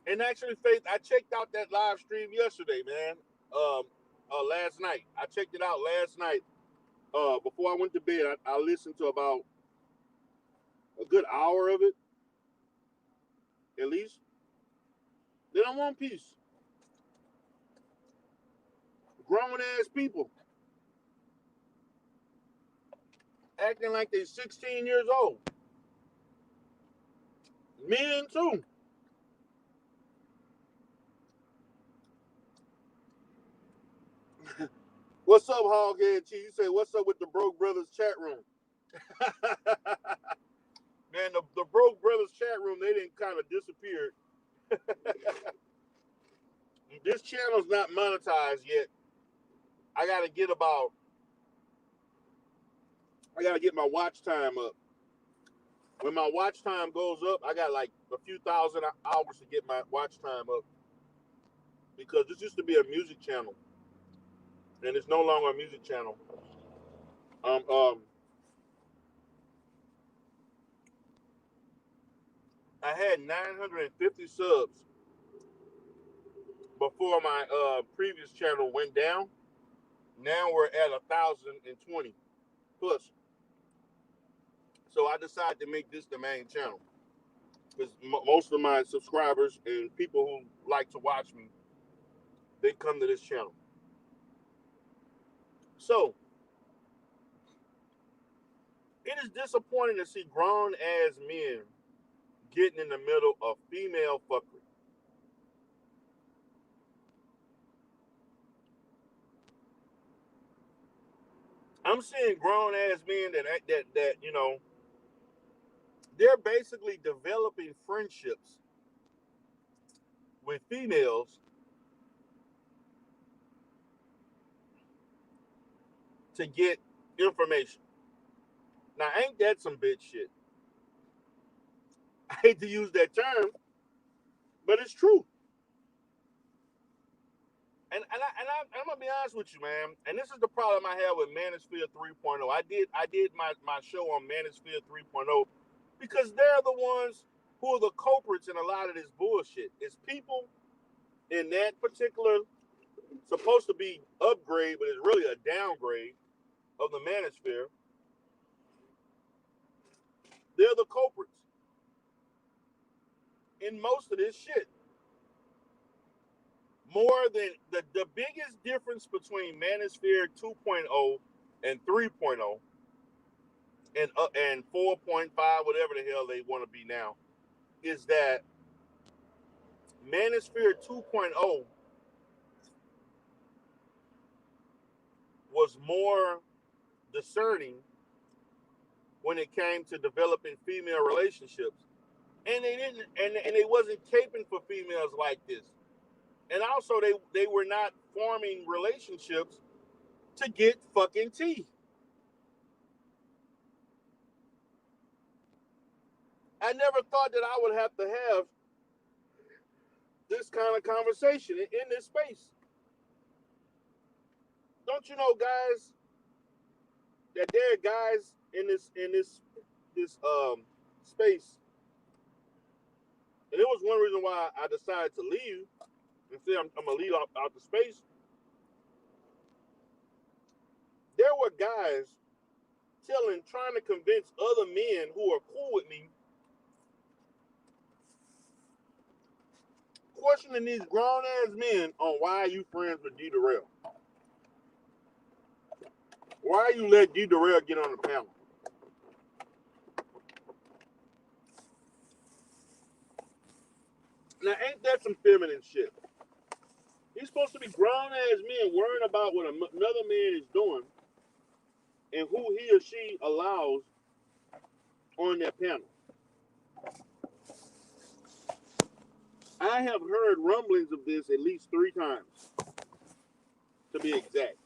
And actually, Faith, I checked out that live stream yesterday, man. Last night. I checked it out last night. Before I went to bed, I listened to about a good hour of it, at least. Then I'm on peace. Grown ass people acting like they're 16 years old. Men too. What's up, Hoghead Cheese? You say, what's up with the Broke Brothers chat room? Man, the Broke Brothers chat room, they didn't kind of disappear. This channel's not monetized yet. I gotta get my watch time up. When my watch time goes up, I got like a few thousand hours to get my watch time up. Because this used to be a music channel. And it's no longer a music channel. Um, um, I had 950 subs before my previous channel went down. Now we're at 1,020 plus. So I decided to make this the main channel because most of my subscribers and people who like to watch me, they come to this channel. So it is disappointing to see grown ass men getting in the middle of female fuckery. I'm seeing grown ass men that you know, they're basically developing friendships with females to get information. Now, ain't that some bitch shit? I hate to use that term, but it's true. I'm gonna be honest with you, man. And this is the problem I have with Manosphere 3.0. I did my show on Manosphere 3.0 because they're the ones who are the culprits in a lot of this bullshit. It's people in that particular supposed to be upgrade, but it's really a downgrade of the Manosphere. They're the culprits in most of this shit. More than the biggest difference between Manosphere 2.0 and 3.0 and 4.5, whatever the hell they want to be now, is that Manosphere 2.0 was more discerning when it came to developing female relationships, and they didn't, and they wasn't caping for females like this, and also they were not forming relationships to get fucking tea. I never thought that I would have to have this kind of conversation in this space. Don't you know, guys, that there are guys in this space, and it was one reason why I decided to leave and say I'm gonna leave out the space. There were guys trying to convince other men who are cool with me, questioning these grown ass men on why are you friends with D Durrell? Why you let D Durrell get on the panel? Now ain't that some feminine shit? He's supposed to be grown ass men worrying about what another man is doing and who he or she allows on that panel. I have heard rumblings of this at least 3 times, to be exact.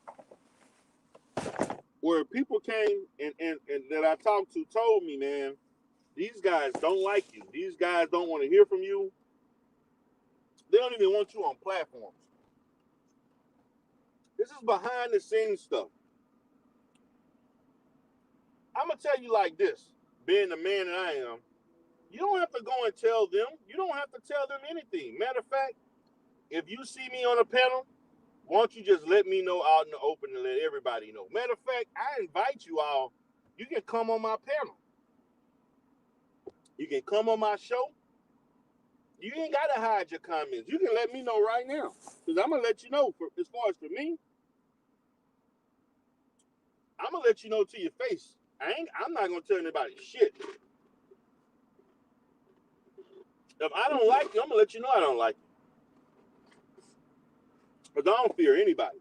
Where people came and that I talked to told me, man, these guys don't like you. These guys don't want to hear from you. They don't even want you on platforms. This is behind the scenes stuff. I'm going to tell you like this, being the man that I am, you don't have to go and tell them. You don't have to tell them anything. Matter of fact, if you see me on a panel, why don't you just let me know out in the open and let everybody know? Matter of fact, I invite you all. You can come on my panel. You can come on my show. You ain't got to hide your comments. You can let me know right now. Because I'm going to let you know, as far as for me, I'm going to let you know to your face. I'm not going to tell anybody shit. If I don't like you, I'm going to let you know I don't like you. Because I don't fear anybody.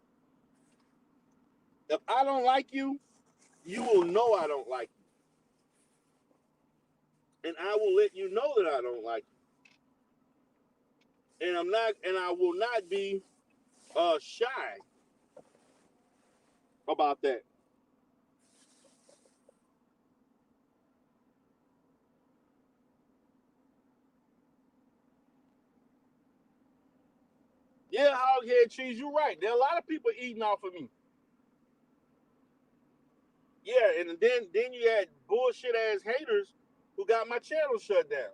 If I don't like you, you will know I don't like you. And I will let you know that I don't like you. And I will not be shy about that. Yeah, hoghead cheese, you're right. There are a lot of people eating off of me. Yeah, and then you had bullshit ass haters who got my channel shut down.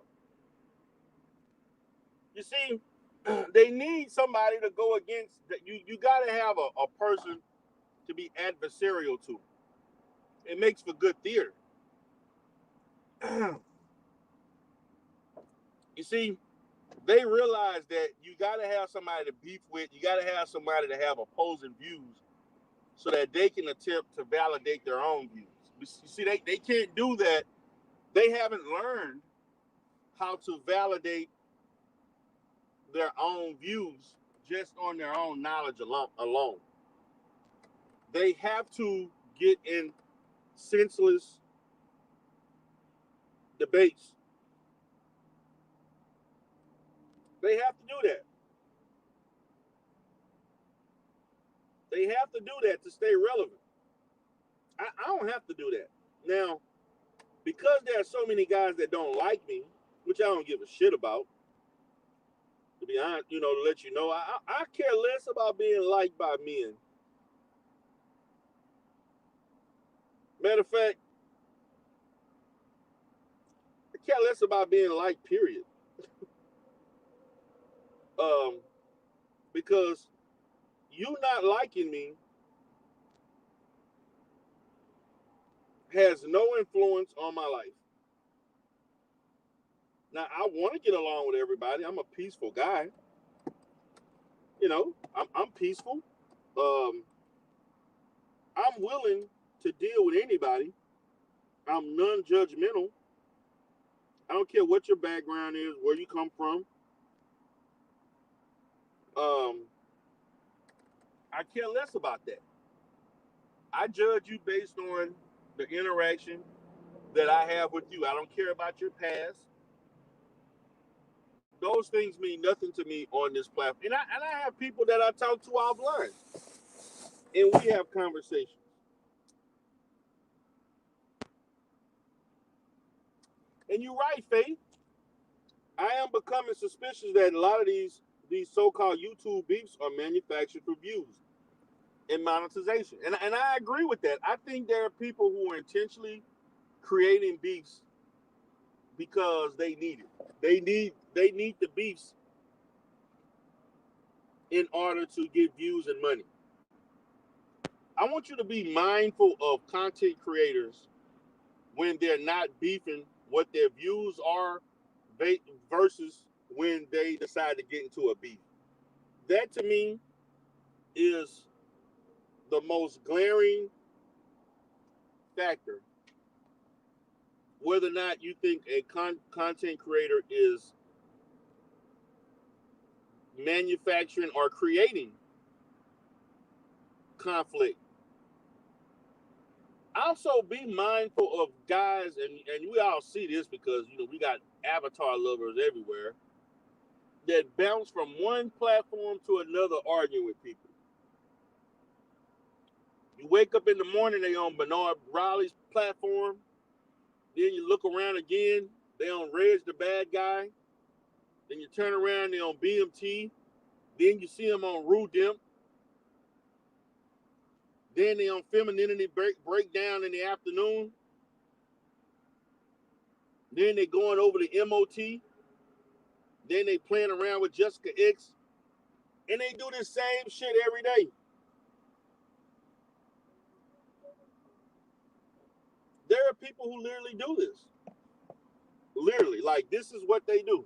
You see, they need somebody to go against. That you got to have a person to be adversarial to. It makes for good theater. You see, they realize that you got to have somebody to beef with. You got to have somebody to have opposing views so that they can attempt to validate their own views. You see, they can't do that. They haven't learned how to validate their own views just on their own knowledge alone. They have to get in senseless debates. They have to do that. They have to do that to stay relevant. I don't have to do that. Now, because there are so many guys that don't like me, which I don't give a shit about, to be honest, to let you know, I care less about being liked by men. Matter of fact, I care less about being liked, period. Um, because you not liking me has no influence on my life. Now, I want to get along with everybody. I'm a peaceful guy. I'm peaceful. Um, I'm willing to deal with anybody. I'm non-judgmental. I don't care what your background is, where you come from. Um, I care less about that. I judge you based on the interaction that I have with you. I don't care about your past. Those things mean nothing to me on this platform. And I have people that I talk to offline, and we have conversations. And you're right, Faith. I am becoming suspicious that a lot of these so-called YouTube beefs are manufactured for views and monetization. And I agree with that. I think there are people who are intentionally creating beefs because they need it. They need the beefs in order to get views and money. I want you to be mindful of content creators when they're not beefing what their views are versus when they decide to get into a beef. That to me is the most glaring factor whether or not you think a content creator is manufacturing or creating conflict. Also, be mindful of guys, and we all see this because we got avatar lovers everywhere that bounce from one platform to another arguing with people. You wake up in the morning, they on Bernard Riley's platform. Then you look around again, they on Reg the Bad Guy. Then you turn around, they on BMT. Then you see them on Rue Demp. Then they on Femininity Breakdown in the afternoon. Then they going over the MOT. Then they playing around with Jessica X. And they do the same shit every day. There are people who literally do this. Literally, like this is what they do.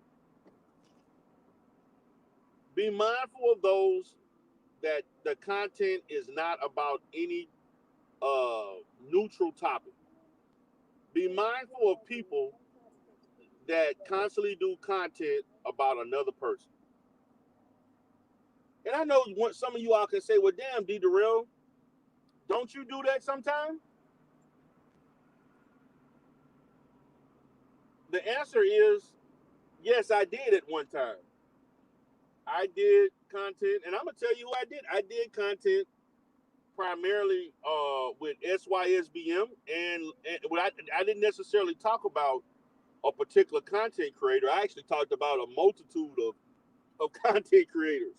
Be mindful of those that the content is not about any neutral topic. Be mindful of people that constantly do content about another person. And I know some of you all can say, well, damn, D. Darrell, don't you do that sometimes? The answer is yes, I did at one time. I did content, and I'm gonna tell you who I did. I did content primarily with SYSBM, and I didn't necessarily talk about a particular content creator. I actually talked about a multitude of content creators.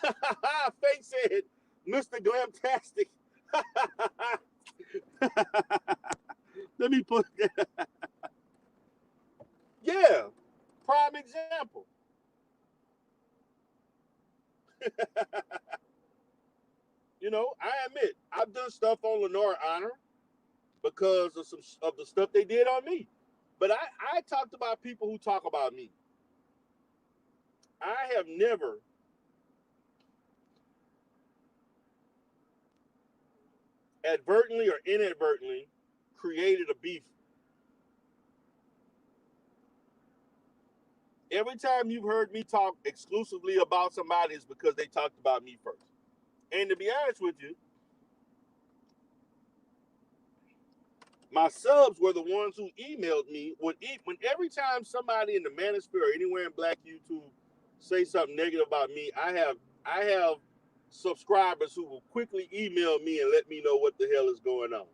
Fake said, Mr. Glamtastic. Let me put that. Yeah, prime example. I admit I've done stuff on Lenore Honor because of some of the stuff they did on me. But I talked about people who talk about me. I have never advertently or inadvertently created a beef. Every time you've heard me talk exclusively about somebody is because they talked about me first. And to be honest with you, my subs were the ones who emailed me when every time somebody in the manosphere or anywhere in Black YouTube say something negative about me, I have subscribers who will quickly email me and let me know what the hell is going on.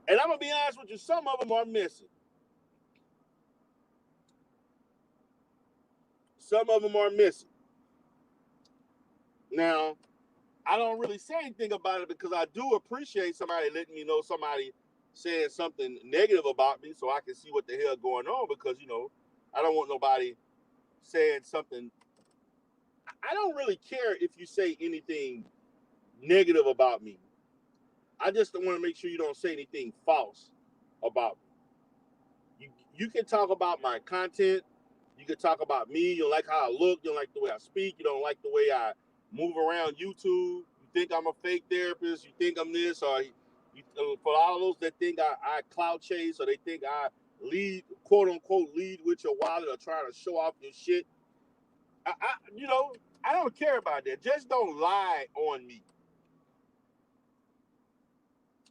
And I'm gonna be honest with you, some of them are missing. Some of them are missing. Now, I don't really say anything about it because I do appreciate somebody letting me know somebody saying something negative about me so I can see what the hell going on, because, I don't want nobody saying something. I don't really care if you say anything negative about me. I just want to make sure you don't say anything false about me. You can talk about my content. You can talk about me. You don't like how I look. You don't like the way I speak. You don't like the way I move around YouTube. You think I'm a fake therapist. You think I'm this, or for all those that think I clout chase, or they think I lead, quote unquote, lead with your wallet or trying to show off your shit. I don't care about that. Just don't lie on me.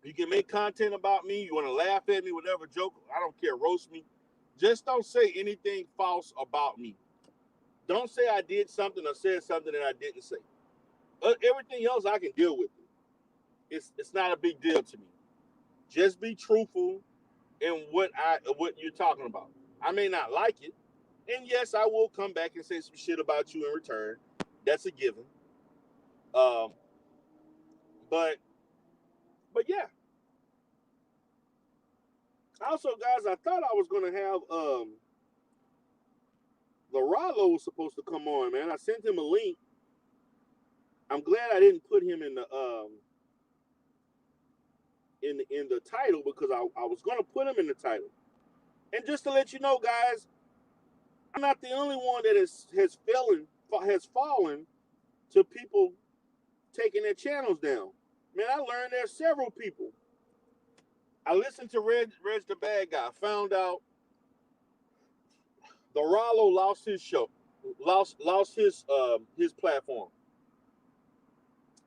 You can make content about me. You want to laugh at me, whatever, joke. I don't care. Roast me. Just don't say anything false about me. Don't say I did something or said something that I didn't say. Everything else I can deal with it. It's not a big deal to me. Just be truthful in what you're talking about. I may not like it, and yes, I will come back and say some shit about you in return. That's a given. Um, but yeah. Also, guys, I thought I was gonna have the Rollo was supposed to come on, man. I sent him a link. I'm glad I didn't put him in the in the title, because I was gonna put him in the title. And just to let you know, guys, I'm not the only one that has fallen to people taking their channels down. Man, I learned there's several people. I listened to Reg the Bad Guy, found out the Rollo lost his show, lost his platform.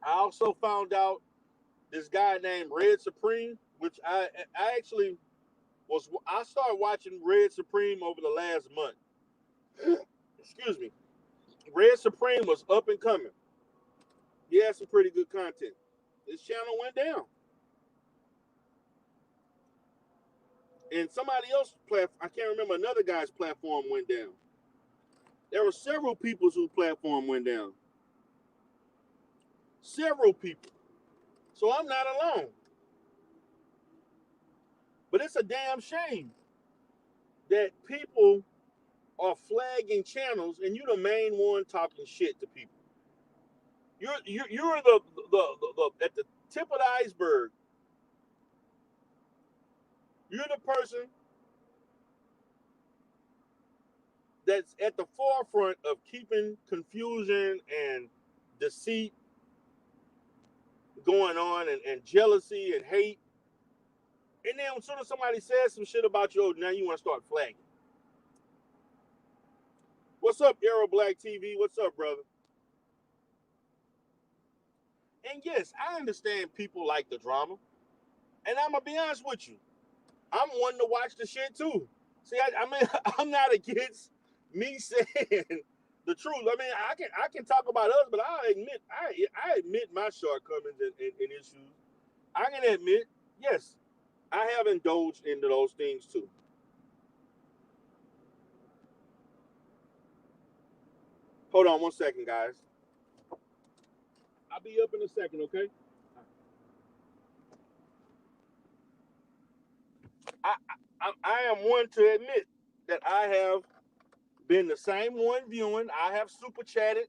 I also found out this guy named Red Supreme, which I actually I started watching Red Supreme over the last month. Excuse me. Red Supreme was up and coming. He had some pretty good content. His channel went down. And somebody else's platform, I can't remember, another guy's platform went down. There were several people's whose platform went down. Several people. So I'm not alone. But it's a damn shame that people are flagging channels and you're the main one talking shit to people. You're the at the tip of the iceberg. You're the person that's at the forefront of keeping confusion and deceit going on, and jealousy and hate. And then as soon as somebody says some shit about you, now you want to start flagging. What's up, Arrow Black TV? What's up, brother? And yes, I understand people like the drama. And I'm going to be honest with you. I'm one to watch the shit too. See, I mean, I'm not against me saying the truth. I mean, I can talk about us, but I admit my shortcomings and issues. I can admit, yes, I have indulged into those things too. Hold on one second, guys. I'll be up in a second, okay? I am one to admit that I have been the same one viewing. I have super chatted.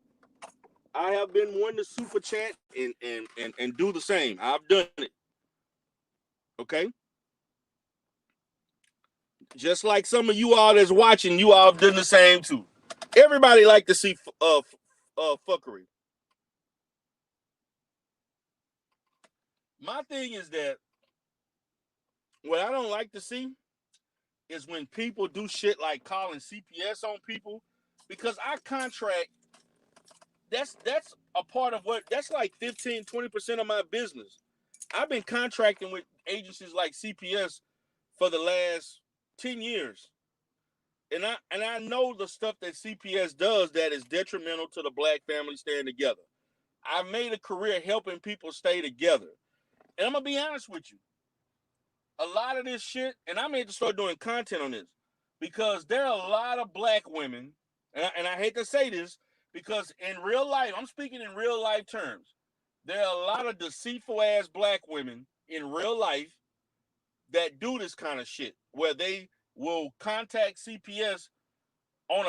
I have been one to super chat and do the same. I've done it. Okay? Just like some of you all that's watching, you all have done the same too. Everybody like to see fuckery. My thing is that what I don't like to see is when people do shit like calling CPS on people, because our contract that's a part of what, that's like 15-20% of my business. I've been contracting with agencies like CPS for the last 10 years. And I know the stuff that CPS does that is detrimental to the black family staying together. I made a career helping people stay together. And I'm gonna be honest with you. A lot of this shit, and I made to start doing content on this because there are a lot of black women, and I hate to say this, because in real life, I'm speaking in real life terms, there are a lot of deceitful ass black women in real life that do this kind of shit, where they will contact CPS on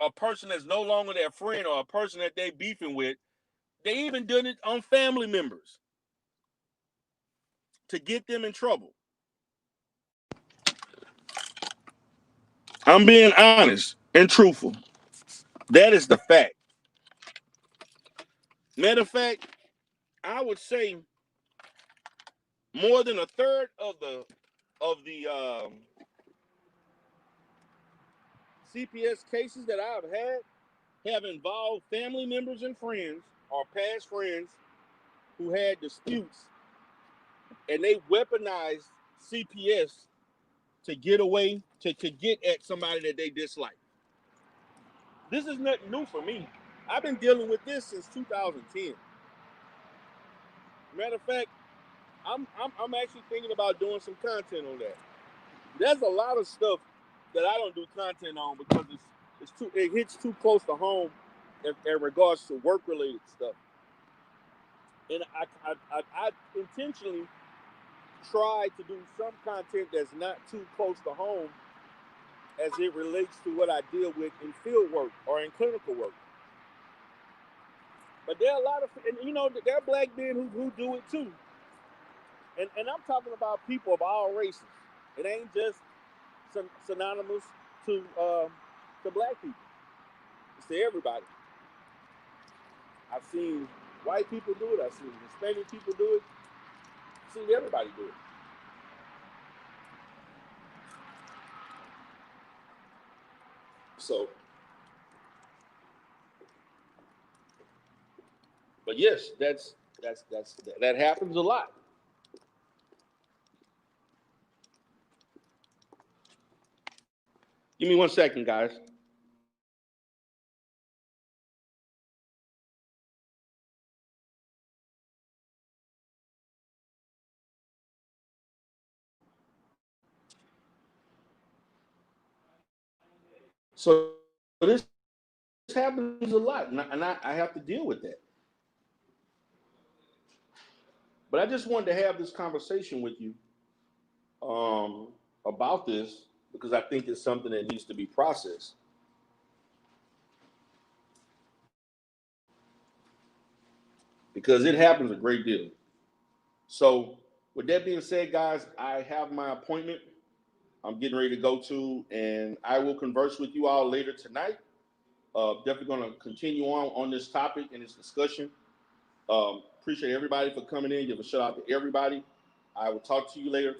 a person that's no longer their friend or a person that they beefing with. They even done it on family members to get them in trouble. I'm being honest and truthful. That is the fact. Matter of fact, I would say more than a third of the CPS cases that I've had have involved family members and friends or past friends who had disputes, and they weaponized CPS to get away, to get at somebody that they dislike. This is nothing new for me. I've been dealing with this since 2010. Matter of fact, I'm actually thinking about doing some content on that. There's a lot of stuff that I don't do content on because it hits too close to home in regards to work related stuff. And I intentionally try to do some content that's not too close to home as it relates to what I deal with in field work or in clinical work. But there are a lot of, and you know, there are black men who do it too. And I'm talking about people of all races. It ain't just synonymous to black people. It's to everybody. I've seen white people do it. I've seen Hispanic people do it. I've seen everybody do it. So, but yes, that happens a lot. Give me 1 second, guys. So this happens a lot, and I have to deal with that. But I just wanted to have this conversation with you about this because I think it's something that needs to be processed. Because it happens a great deal. So, with that being said, guys, I have my appointment I'm getting ready to go to, and I will converse with you all later tonight. Definitely going to continue on this topic and this discussion. Appreciate everybody for coming in. Give a shout out to everybody. I will talk to you later.